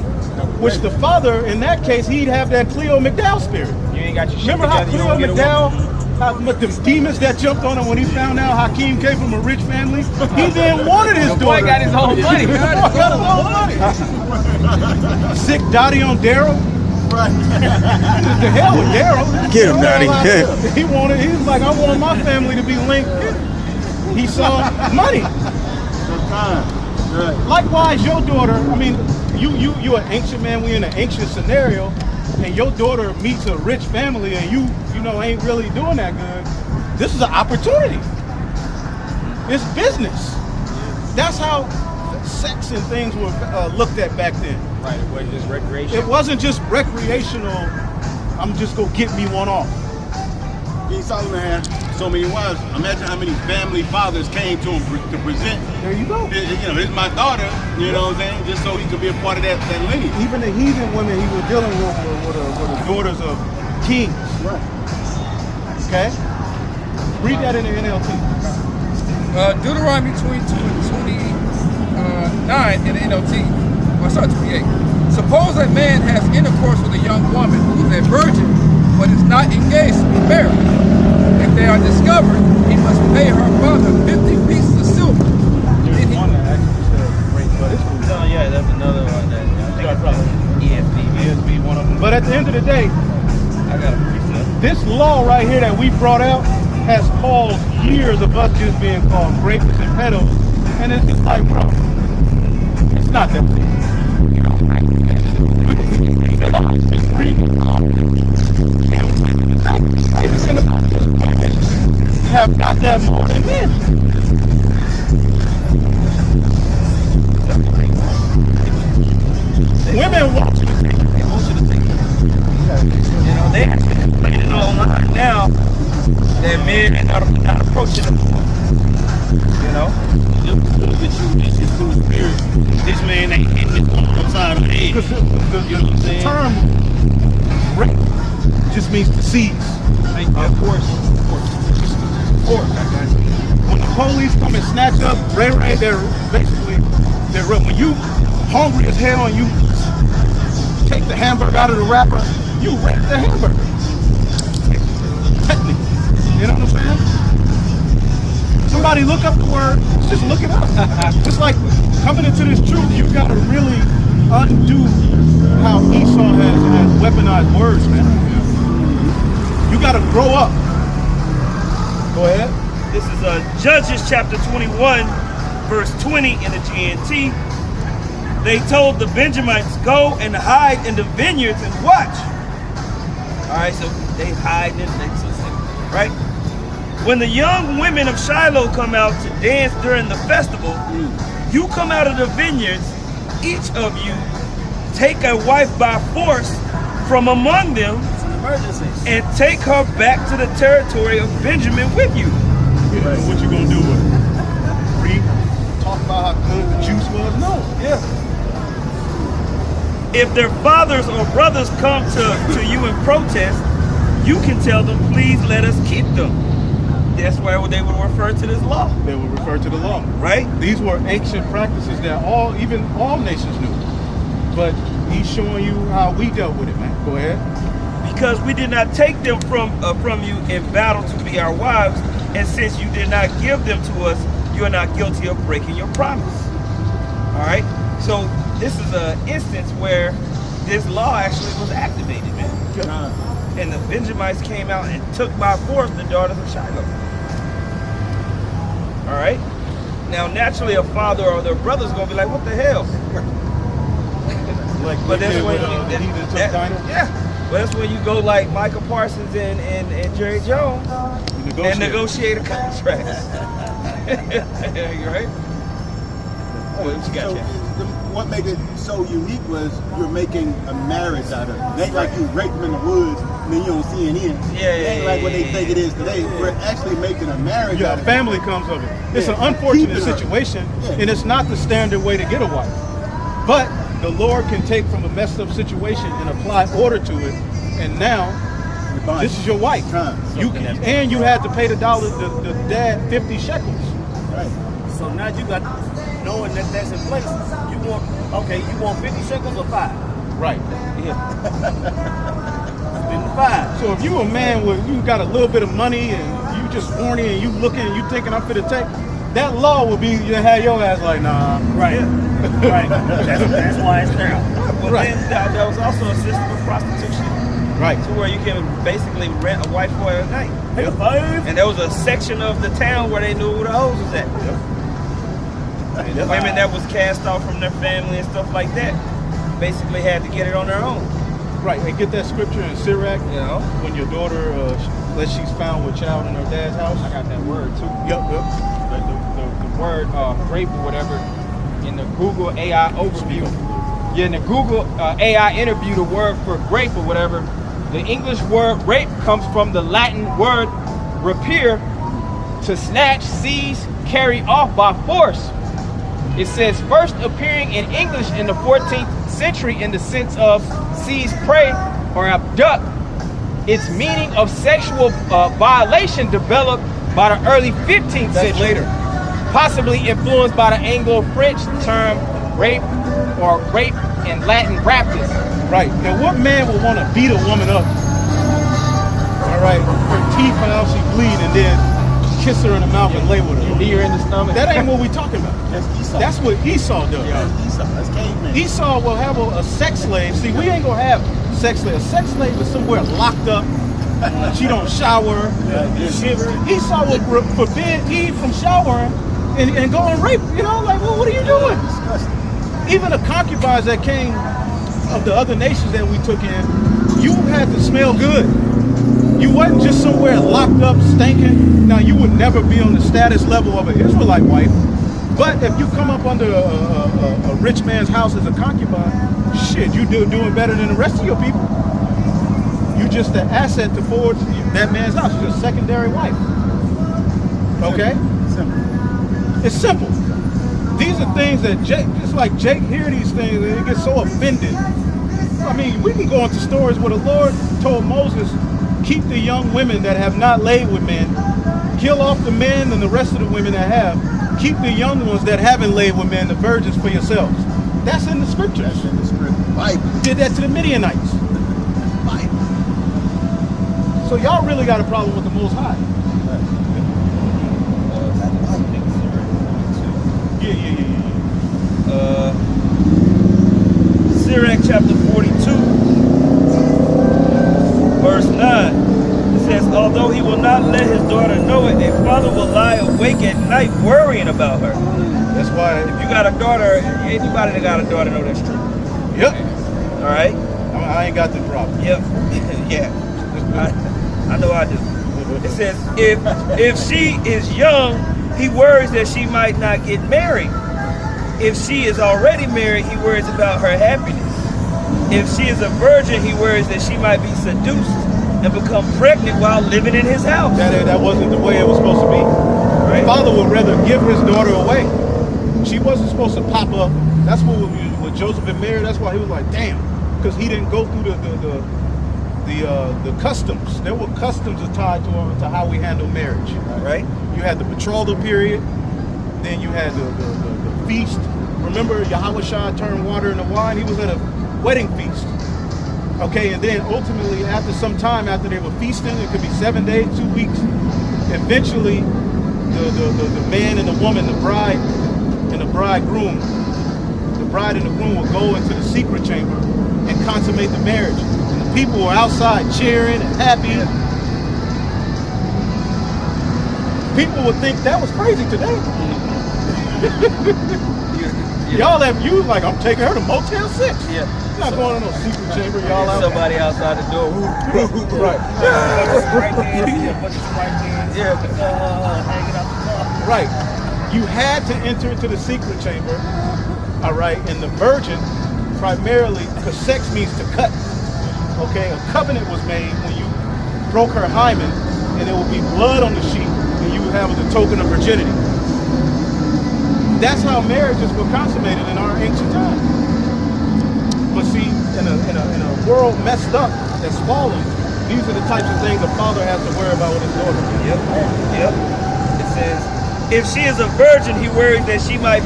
which the father, in that case, he'd have that Cleo McDowell spirit. You ain't got your shit Remember how together, you Cleo don't get a woman. McDowell, how much them demons that jumped on him when he found out Hakeem came from a rich family? He then wanted his The boy daughter. got his own money. The boy got his own money. Sick Dottie on Daryl. Right. The hell with Daryl. Get him, Dottie. He was like, I want my family to be linked. He saw money. Likewise, your daughter, I mean, you an ancient man, we in an ancient scenario, and your daughter meets a rich family and you know, ain't really doing that good. This is an opportunity. It's business. That's how sex and things were looked at back then. Right, it wasn't just recreation. It wasn't just recreational, I'm just gonna get me one off. King Solomon had so many wives. Imagine how many family fathers came to him to present. There you go. You know, this is my daughter, you know what I'm saying? Just so he could be a part of that lineage. Even the heathen women he was dealing with were the daughters of kings. Right. Okay? Read that in the NLT. Deuteronomy 22:29 in the NLT. Oh, sorry, 28. Suppose a man has intercourse with a young woman who is a virgin, but is not engaged to be married. If they are discovered, he must pay her father 50 pieces of silver. There's one that actually said great, but it's cool. Oh, yeah, that's another one that I think it's ESV, one of them. But at the end of the day, I got a precept. this law right here that we brought out has caused years of us just being called rapists and pedos. And it's just like, bro, it's not that big. Have got that more than men. Women want you to take it. They want you to take it. You know, they playing it online now that men are not approaching them. You know? This man ain't hitting it upside of the head. Because the term rape just means to seize. Of course. When the police come and snatch up, they're basically, when you hungry as hell and you take the hamburger out of the wrapper, you rape the hamburger. Technically. You know what I'm saying? Somebody look up the word, just look it up. It's like coming into this truth, you gotta really undo how Esau has weaponized words, man. You gotta grow up. Go ahead. This is Judges chapter 21, verse 20 in the GNT. They told the Benjamites, go and hide in the vineyards and watch. All right, so they hide in the right? When the young women of Shiloh come out to dance during the festival, you come out of the vineyards, each of you take a wife by force from among them and take her back to the territory of Benjamin with you. Yeah, so what you gonna do with it? Read, talk about how good the juice was? No, yeah. If their fathers or brothers come to you in protest, you can tell them, please let us keep them. That's where they would refer to this law. They would refer to the law. Right? These were ancient practices that even all nations knew. But he's showing you how we dealt with it, man. Go ahead. Because we did not take them from you in battle to be our wives, And since you did not give them to us, you are not guilty of breaking your promise. All right? So this is an instance where this law actually was activated, man. And the Benjamites came out and took by force the daughters of Shiloh. All right? Now, naturally, a father or their brother's going to be like, what the hell? But that's when that's when you go like Michael Parsons and Jerry Jones and negotiate a contract. Right? What you got, what made it so unique was you're making a marriage out of it. It ain't like you rape them in the woods and then you don't see an end. It ain't like what they think it is today. We're actually making a marriage out of it. Family comes of it. It's an unfortunate situation, and it's not the standard way to get a wife. But the Lord can take from a messed up situation and apply order to it, and now this is your wife. You had to pay the dad 50 shekels. Right. So now you got, knowing that that's in place, you want 50 shekels or 5? Right. Yeah. 5. So if you a man with, you got a little bit of money and you just horny and you looking and you thinking I'm finna take, that law would be you have your ass like nah. Right. Right. That's why it's there. But then there was also a system of prostitution. Right. To where you can basically rent a wife for a night. And there was a section of the town where they knew where the hoes was at. Women that was cast off from their family and stuff like that basically had to get it on their own. Right, and get that scripture in Sirach, when your daughter, unless she's found with child in her dad's house. I got that word too. Yep. The word grape or whatever in the Google AI overview. Yeah, in the Google AI interview, the word for grape or whatever, the English word rape comes from the Latin word rapere, to snatch, seize, carry off by force. It says first appearing in English in the 14th century in the sense of seize prey or abduct. Its meaning of sexual violation developed by the early 15th century. Later. Possibly influenced by the Anglo-French term rape or rape in Latin raptus. Right. Now what man would want to beat a woman up? All right, her teeth and how she bleed and then kiss her in the mouth and lay with her. Knee her in the stomach. That ain't what we talking about. That's Esau. That's what Esau does. Yeah, Esau. That's caveman. Esau will have a sex slave. See, we ain't gonna have sex slave. A sex slave is somewhere locked up. She don't shower. Esau will forbid Eve from showering and go and rape. You know, like, well, what are you doing? Even the concubines that came of the other nations that we took in, you had to smell good. You wasn't just somewhere locked up, stinking. Now, you would never be on the status level of an Israelite wife. But if you come up under a rich man's house as a concubine, shit, you doing better than the rest of your people. You just an asset to forward that man's house. You're a secondary wife. Okay? Simple. It's simple. These are things that Jake, just like Jake hear these things and he gets so offended. I mean, we can go into stories where the Lord told Moses, keep the young women that have not laid with men, kill off the men and the rest of the women that have, keep the young ones that haven't laid with men, the virgins, for yourselves. That's in the scriptures. That's in the script. Bible. Did that to the Midianites. Bible. So y'all really got a problem with the Most High. Yeah. Sirach chapter 42, verse 9. It says, although he will not let his daughter know it, a father will lie awake at night worrying about her. That's why. If you got a daughter, anybody that got a daughter know that's true. Yep. All right? I ain't got the problem. Yep. Yeah. I know I do. It says, if she is young, he worries that she might not get married. If she is already married, he worries about her happiness. If she is a virgin, he worries that she might be seduced and become pregnant while living in his house. That wasn't the way it was supposed to be. Right? Father would rather give his daughter away. She wasn't supposed to pop up. That's what with Joseph and Mary. That's why he was like, damn, because he didn't go through the customs. There were customs tied to how we handle marriage. Right? You had the betrothal period. Then you had the feast. Remember, Yahweh Shah turned water into wine. He was at a wedding feast. Okay, and then ultimately, after some time, after they were feasting, it could be 7 days, 2 weeks, eventually the man and the woman, the bride and the bridegroom, the bride and the groom will go into the secret chamber and consummate the marriage. And the people are outside cheering and happy. People would think that was crazy today. Y'all have you like, I'm taking her to Motel 6. Yeah. You're not going to no secret chamber. Y'all out. Somebody outside the door. Right. Yeah. Right. You had to enter into the secret chamber. All right. And the virgin, primarily, because sex means to cut. Okay. A covenant was made when you broke her hymen, and there would be blood on the sheet, and you would have the token of virginity. That's how marriages were consummated in our ancient times. But see, in a world messed up that's fallen, these are the types of things a father has to worry about with his daughter. Yep. It says, if she is a virgin, he worries that she might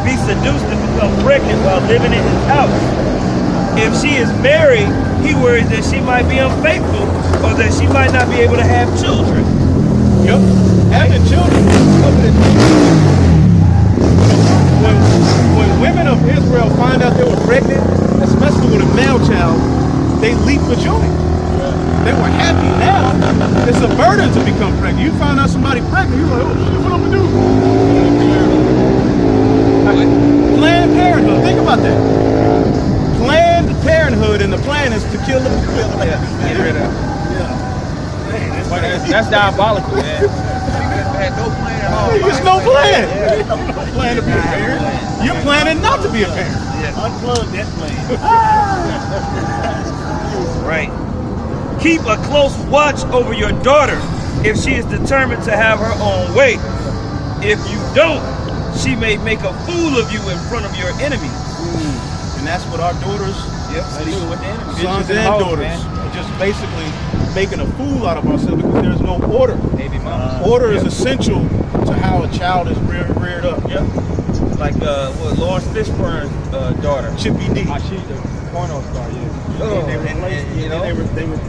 be seduced and become pregnant while living in his house. If she is married, he worries that she might be unfaithful or that she might not be able to have children. Yep. Having children is covenant. When women of Israel find out they were pregnant, especially with a male child, they leap for joy. They were happy. Now, it's a burden to become pregnant. You find out somebody pregnant, you're like, oh shit, what I'm gonna do? Planned Parenthood, think about that. Planned Parenthood, and the plan is to kill them. Get rid of it. That's diabolical, man. Had no plan at all. There's no plan. No plan to be a parent. You're planning not to be a parent. Unplug that plan. Right. Keep a close watch over your daughter if she is determined to have her own way. If you don't, she may make a fool of you in front of your enemies. And that's what our daughters, Sleeping with the enemies. sons and daughters, are just basically making a fool out of ourselves because there's no order. Order is essential to how a child is reared up. Yep. Like Lawrence Fishburne's daughter. Chippy D. She's the porno star, I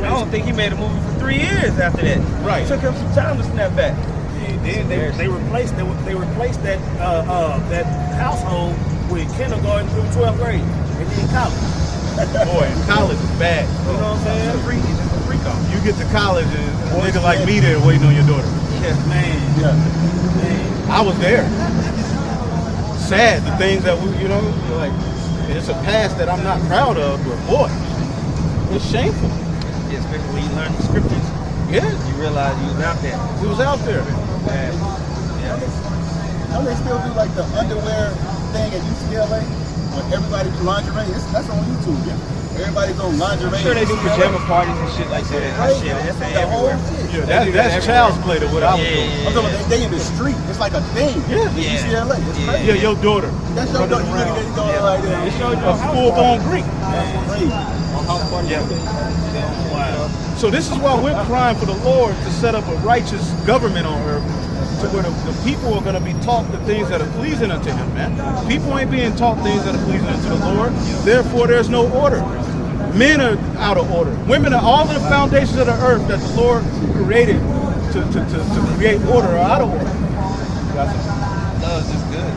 don't think he made a movie for 3 years after that. Right. It took him some time to snap back. Then they replaced that that household with kindergarten through 12th grade and then college. Boy, college is bad. You know what I'm saying? It's a freak off. You get to college and a nigga like me there waiting on your daughter. Yeah. Man. I was there. Sad, the things that we, like, it's a past that I'm not proud of, but boy, it's shameful. Yeah, especially when you learn the scriptures, Yeah, you realize you was out there. it was out there. Yeah. Don't they still do like the underwear thing at UCLA? When everybody do lingerie, that's on YouTube. Yeah. Everybody go lingerie. I'm sure they do pajama parties and shit like that. Right? Shit, that's The whole everywhere. shit. Yeah, that's child's play to what I was doing. I'm talking about they in the street. It's like a thing. Yeah. In UCLA. It's Yeah. crazy. Yeah, your daughter. That's your daughter. You look at it going like that. It's a full-blown Greek. That's crazy. So this is why we're crying for the Lord to set up a righteous government on earth, to where the people are going to be taught the things that are pleasing unto Him, man. People ain't being taught things that are pleasing unto the Lord. Therefore, there's no order. Men are out of order. Women are all of the foundations of the earth that the Lord created to create order are out of order. Love is good.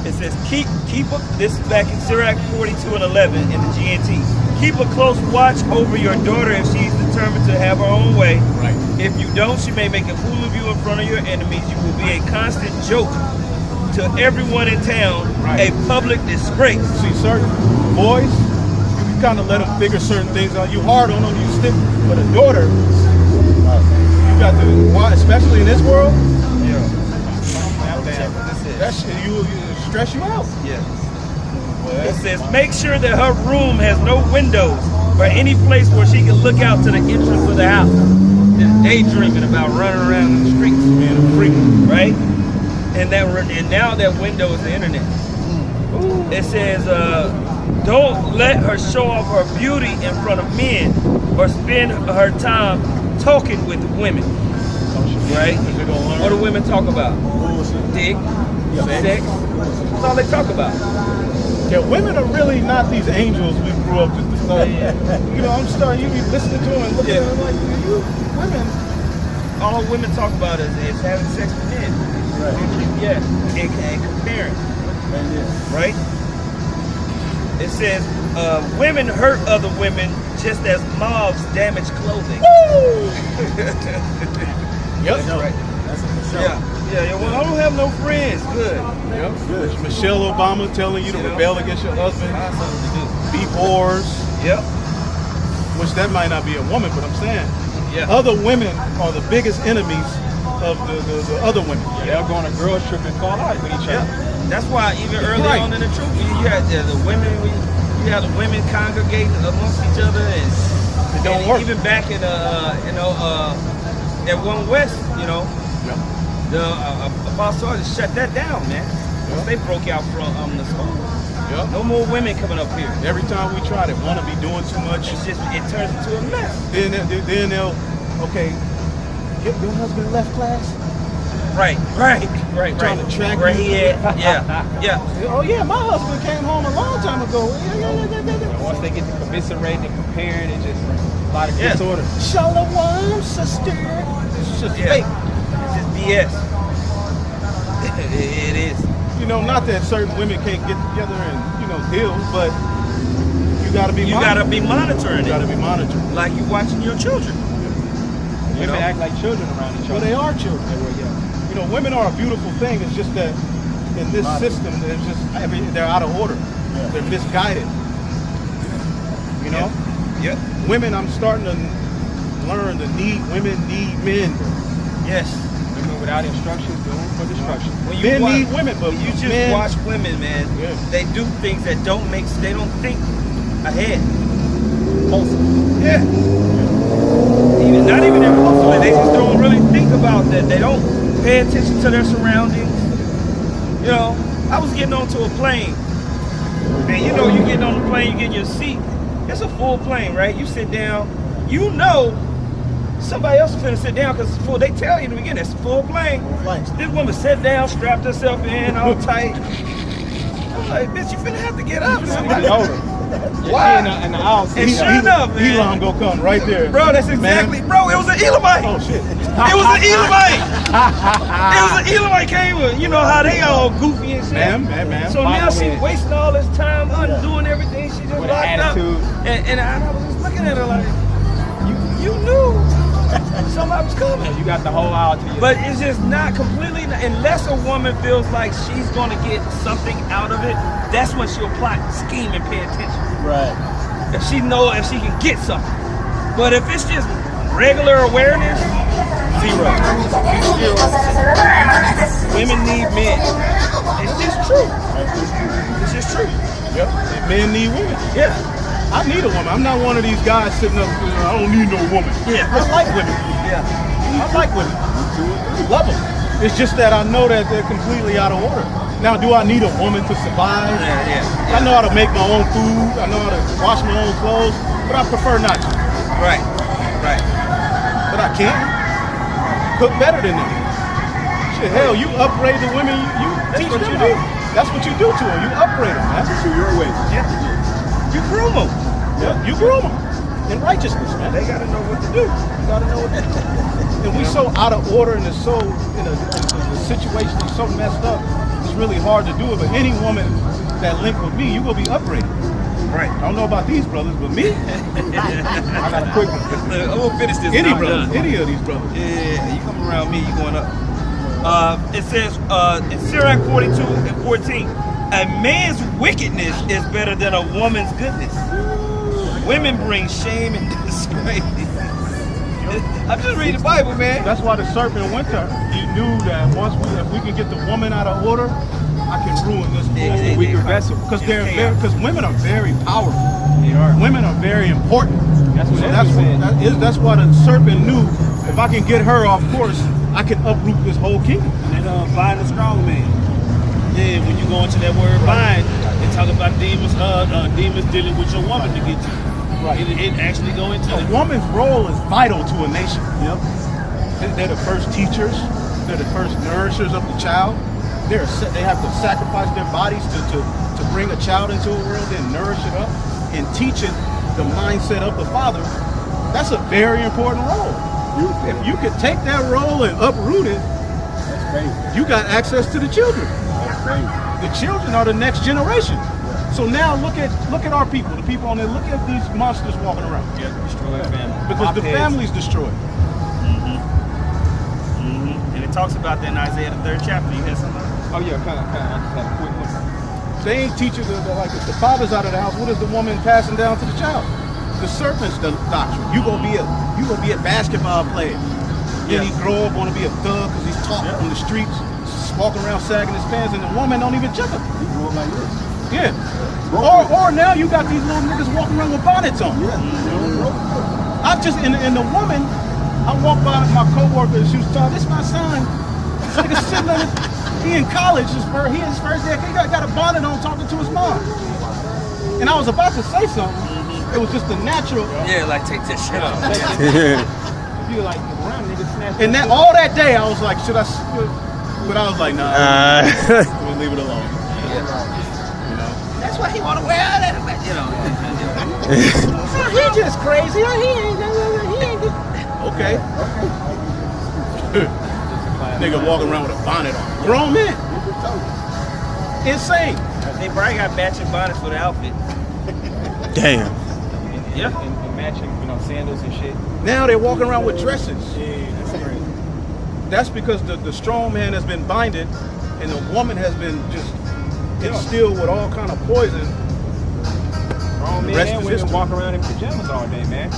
It says keep up. This is back in Sirach 42:11 in the GNT. Keep a close watch over your daughter if she's determined to have her own way. Right. If you don't, she may make a fool of you in front of your enemies. You will be a constant joke to everyone in town, Right. a public disgrace. See, certain boys, you kind of let them figure certain things out. You hard on them, you stick. But a daughter, you got to, especially in this world, that shit, you stress you out. Yeah. It says, make sure that her room has no windows or any place where she can look out to the entrance of the house. Just daydreaming about running around in the streets. Being a freak. Right? And now that window is the internet. It says, don't let her show off her beauty in front of men or spend her time talking with women. Right? What do women talk about? Dick, sex. That's all they talk about. Yeah, women are really not these angels we grew up to study. You know, I'm starting, you be listening to them and looking at them like, you women. All women talk about is having sex with men. Right. Yeah, and comparing. Right? It says, women hurt other women just as moths damage clothing. Yep. That's right. That's yeah. Well, I don't have no friends. Good. Yep. Good. Michelle Obama telling you to rebel against your husband. Be whores. Yep. Which that might not be a woman, but I'm saying other women are the biggest enemies of the other women. They'll go on a girl trip and fall out with each other. That's why even early on in the truth, you had the women. You had the women congregating amongst each other, and it don't work. Even back in at One West, the Apostle just shut that down, man. They broke out from the school. No more women coming up here. Every time we try to want to be doing too much, it turns into a mess. Then they'll your husband left class. Right. Trying to track where you. he at. Yeah. Oh yeah, my husband came home a long time ago. And once they get to commiserating and comparing, it just a lot of disorder. Shalom, sister. It's just fake. It's just BS. It is. You know, not that certain women can't get together and deal, but you gotta be. You gotta be monitoring. You gotta be monitoring. Like you watching your children. Women act like children around each other. Well, they are children. Women are a beautiful thing. It's just that in this system, they're out of order. They're misguided. Women, I'm starting to learn women need men. Yes. Women without instructions doing for destruction. Men need women, but you just watch women, man. They do things that they don't think ahead. Not even impulsively. They just don't really think about that. They don't pay attention to their surroundings. I was getting onto a plane. Man, you getting on the plane, you get in your seat. It's a full plane, right? You sit down. Somebody else is finna sit down because it's full. They tell you in the beginning, it's a full plane. This woman sat down, strapped herself in, all tight. I'm like, bitch, you finna have to get up. Why? And the aisle. And sure enough, man. Elam gonna come right there. Bro, that's exactly, bro, it was an Elamite. Oh, shit. It was an Elamite. It was an Elamite came with, how they all goofy and shit. Ma'am. So now she's wasting all this time undoing everything. She just with locked an attitude. up. And I was just looking at her like, you knew somebody was coming. You got the whole aisle to yourself. But it's just not completely, unless a woman feels like she's going to get something out of it, that's when she'll plot, scheme, and pay attention. Right. If she can get something. But if it's just regular awareness, zero. Women need men. It's just true. It's just true. Yep. And men need women. Yeah. I need a woman. I'm not one of these guys sitting up, I don't need no woman. Yeah. I like women. Yeah. I like women. Love them. It's just that I know that they're completely out of order. Now, do I need a woman to survive? Yeah. I know how to make my own food. I know how to wash my own clothes, but I prefer not to. Right. But I can't cook better than them. Shit, hell, you upgrade the women you teach them. That's what you do to them. You upgrade them. That's what your way. Yeah. You groom them. Yeah, you groom them in righteousness, man. They gotta know what to do. And we so out of order, and it's so the situation is so messed up. It's really hard to do it. But any woman that link with me, you will be upgraded. Right. I don't know about these brothers, but me, I got a quick one. I'm gonna finish this. Any brothers, any of these brothers. Yeah, you come around me, you going up. It says in Sirach 42:14, a man's wickedness is better than a woman's goodness. Women bring shame and disgrace. I'm just reading the Bible, man. That's why the serpent went to her. He knew that if we can get the woman out of order, I can ruin this weaker vessel. Because women are very powerful. They are. Women are very important. That's what that's why the serpent knew if I can get her off course, I can uproot this whole kingdom. And bind the strong man. Yeah, when you go into that word bind, they talk about demons dealing with your woman to get you. Right. It actually go into a woman's role is vital to a nation. Yep. They're the first teachers. They're the first nourishers of the child. they have to sacrifice their bodies to bring a child into a world and nourish it up and teach it the mindset of the father. That's a very important role. If you could take that role and uproot it, That's crazy. you got access to the children. That's crazy. The children are the next generation. So now look at our people, the people on there. Look at these monsters walking around. Yeah, destroy family. Because the family's destroyed. And it talks about that in Isaiah the 3rd chapter. You had something? Oh yeah, kind of. I just had a quick look. They ain't teaching like if the father's out of the house, what is the woman passing down to the child? The serpent's the doctrine. You gonna be a basketball player. Then he grow up want to be a thug because he's taught on the streets, walking around sagging his pants, and the woman don't even check him. He grew up like this. Yeah. Or now you got these little niggas walking around with bonnets on. Yeah. I just in the woman, I walked by my coworker and she was talking, this my son. This nigga sitting on it. He in college, his first day, he got a bonnet on talking to his mom. And I was about to say something. It was just a natural. Yeah, like take this shit off. You like around niggas snatch. And that all that day I was like, should I? But I was like, nah, let me leave it alone. You know. That's why he want to wear that, you know. He just crazy. He ain't. Okay. Nigga walking around with a bonnet on. Grown men. Insane. They probably got matching bonnets for the outfit. Damn. Yeah. And matching, sandals and shit. Now they're walking around with dresses. Yeah, that's crazy. That's because the strong man has been binded and the woman has been just instilled with all kind of poison. Grown men Rest and is women history. walk around in pajamas all day, man.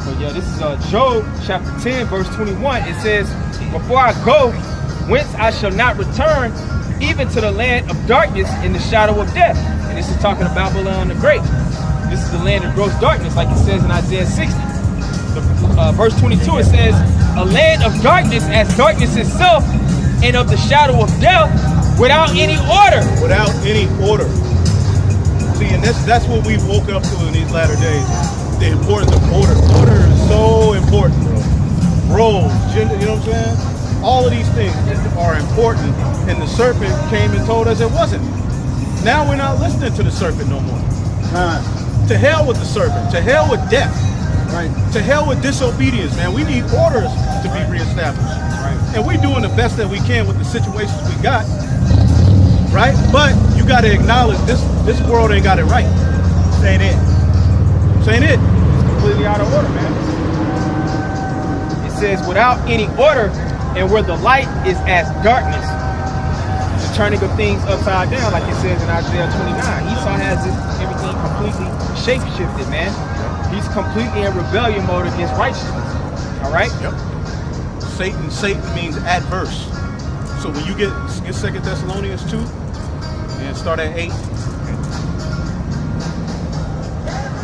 But yeah, this is Job chapter 10, verse 21. It says, before I go, whence I shall not return, even to the land of darkness in the shadow of death. And this is talking about Babylon the Great. This is the land of gross darkness, like it says in Isaiah 60. Verse 22, it says, a land of darkness as darkness itself, and of the shadow of death, without any order. Without any order. See, and that's what we woke up to in these latter days. The importance of order. Order is so important, bro. Roles, gender, you know what I'm saying? All of these things are important, and the serpent came and told us it wasn't. Now we're not listening to the serpent no more. To hell with the serpent. To hell with death. Right. To hell with disobedience, man. We need orders to be reestablished. Right. And we're doing the best that we can with the situations we got. Right? But you got to acknowledge this world ain't got it right. This ain't it. This ain't it. It's completely out of order, man. It says without any order, and where the light is as darkness. The turning of things upside down, like it says in Isaiah 29. Esau has everything completely shape-shifted, man. He's completely in rebellion mode against righteousness. All right? Yep. Satan means adverse. So when you get 2 Thessalonians 2 and start at 8.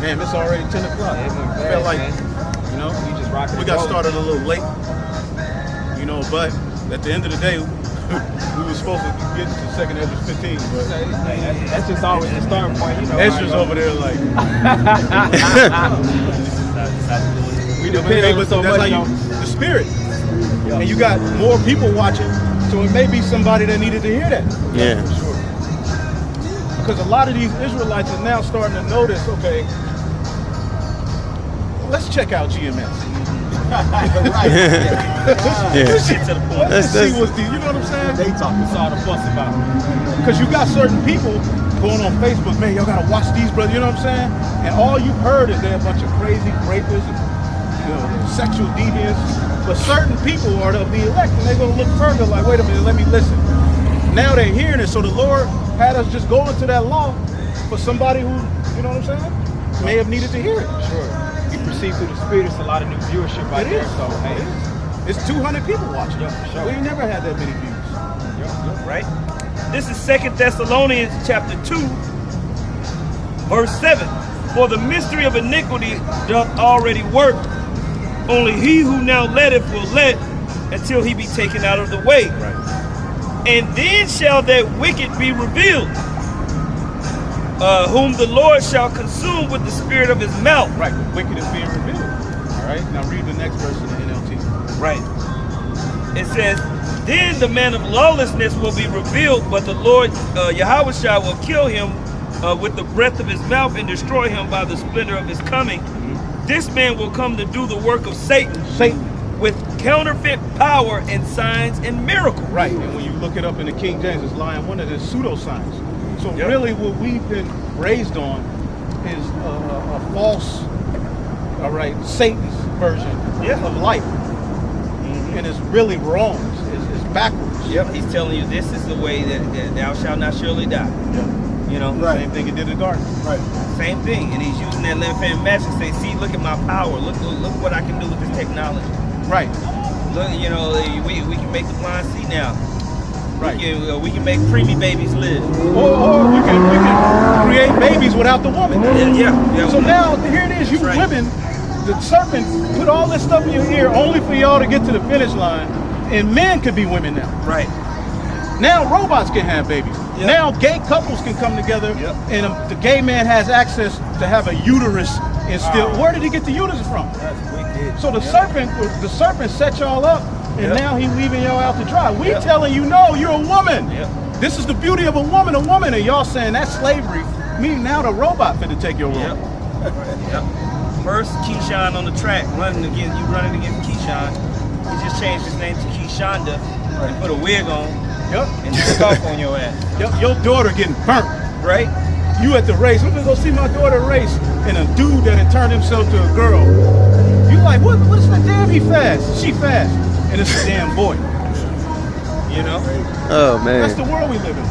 Man, it's already 10 o'clock. Yeah, it went I fast, felt like, man. we just rocking we and got rolling. started a little late. But at the end of the day, we were supposed to get to 2nd Ezra 15, but That's just always the starting point, Ezra's over there like, We depend on so that's much how on the spirit. And you got more people watching, so it may be somebody that needed to hear that. Yeah. For sure. Because a lot of these Israelites are now starting to notice, okay, let's check out GMS. Let's see what's the, you know what I'm saying? They talking. It's all the fuss about it. Because you got certain people going on Facebook, man, y'all gotta watch these brothers, you know what I'm saying? And all you've heard is they're a bunch of crazy rapists and sexual deviants. But certain people are of the elect, and they're gonna look further like, wait a minute, let me listen. Now they're hearing it, so the Lord had us just go into that law for somebody who, you know what I'm saying, may have needed to hear it. Sure. You perceive through the spirit, it's a lot of new viewership out It there. is. So, hey, It's 200 people watching. Yeah, for sure. We ain't never had that many views. Right? This is 2 Thessalonians chapter 2, verse 7. For the mystery of iniquity doth already work. Only he who now letteth will let until he be taken out of the way. Right. And then shall that wicked be revealed, whom the Lord shall consume with the spirit of his mouth. Right, the wicked is being revealed. All right, now read the next verse in the NLT. Right. It says, then the man of lawlessness will be revealed, but the Lord Yahushua will kill him with the breath of his mouth and destroy him by the splendor of his coming. This man will come to do the work of Satan with counterfeit power and signs and miracles. Right, and when you look it up in the King James, it's lying one of the pseudoscience. So really what we've been raised on is a false, all right, Satan's version of life. And it's really wrong. It's backwards. Yep, he's telling you this is the way that thou shalt not surely die. You know, same thing he did in the garden. Right. Same thing, and he's using that left-hand magic to say, see, look at my power. Look what I can do with this technology. Right. Look, you know, we can make the blind see now. Right. We can make preemie babies live. Or we can create babies without the woman. Yeah. So now here it is, you women, the serpent put all this stuff in your ear only for y'all to get to the finish line, and men could be women now. Right. Now robots can have babies. Yep. Now gay couples can come together, and the gay man has access to have a uterus and still. Where did he get the uterus from? So the serpent set y'all up, and now he leaving y'all out to dry. We telling you, no, you're a woman. This is the beauty of a woman, and y'all saying that's slavery. Meaning now the robot finna take your role. First, Keyshawn on the track, running against Keyshawn. He just changed his name to Keyshonda and put a wig on. And took off on your ass. Your daughter getting burnt. Right? You at the race. I'm gonna go see my daughter race, and a dude that had turned himself to a girl. You like, what's the damn he fast? She fast. And it's a damn boy. You know? Oh man. That's the world we live in.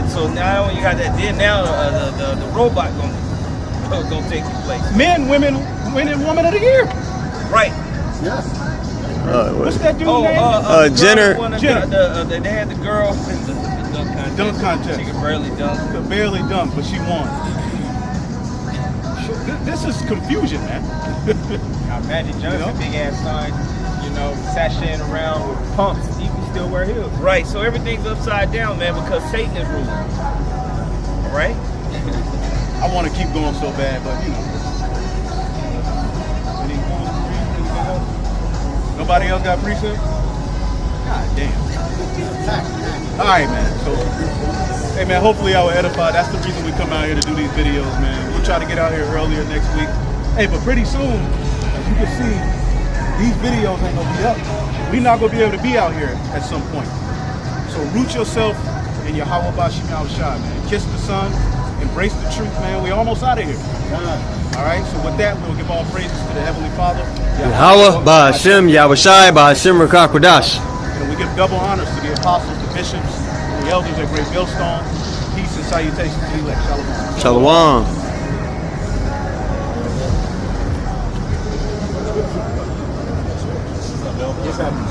So now you got that. Then now the robot gonna take your place. Men, women, woman of the year. Right. Yes. What's that dude name? Jenner. They had the girl in the dunk contest. She could barely dunk. Barely dunk, but she won. This is confusion, man. Now, Magic Johnson, big ass sign, sashaying around with pumps. He can still wear heels. Right. So everything's upside down, man, because Satan is ruling. All right. I want to keep going so bad, but nobody else got precept? God damn. All right, man. So, hey, man, hopefully I will edify. That's the reason we come out here to do these videos, man. We'll try to get out here earlier next week. Hey, but pretty soon, as you can see, these videos ain't going to be up. We're not going to be able to be out here at some point. So root yourself in your Hawabashim Yahushua, man. Kiss the sun. Embrace the truth, man. We're almost out of here. All right, so with that, we'll give all praises to the Heavenly Father. Yahweh, Ba'Hashem, Yahushai, Ba'Hashem, Rakakwadash. And we give double honors to the apostles, the bishops, and the elders at Great Millstone. Peace and salutations to the elect. Shalom. Shalom.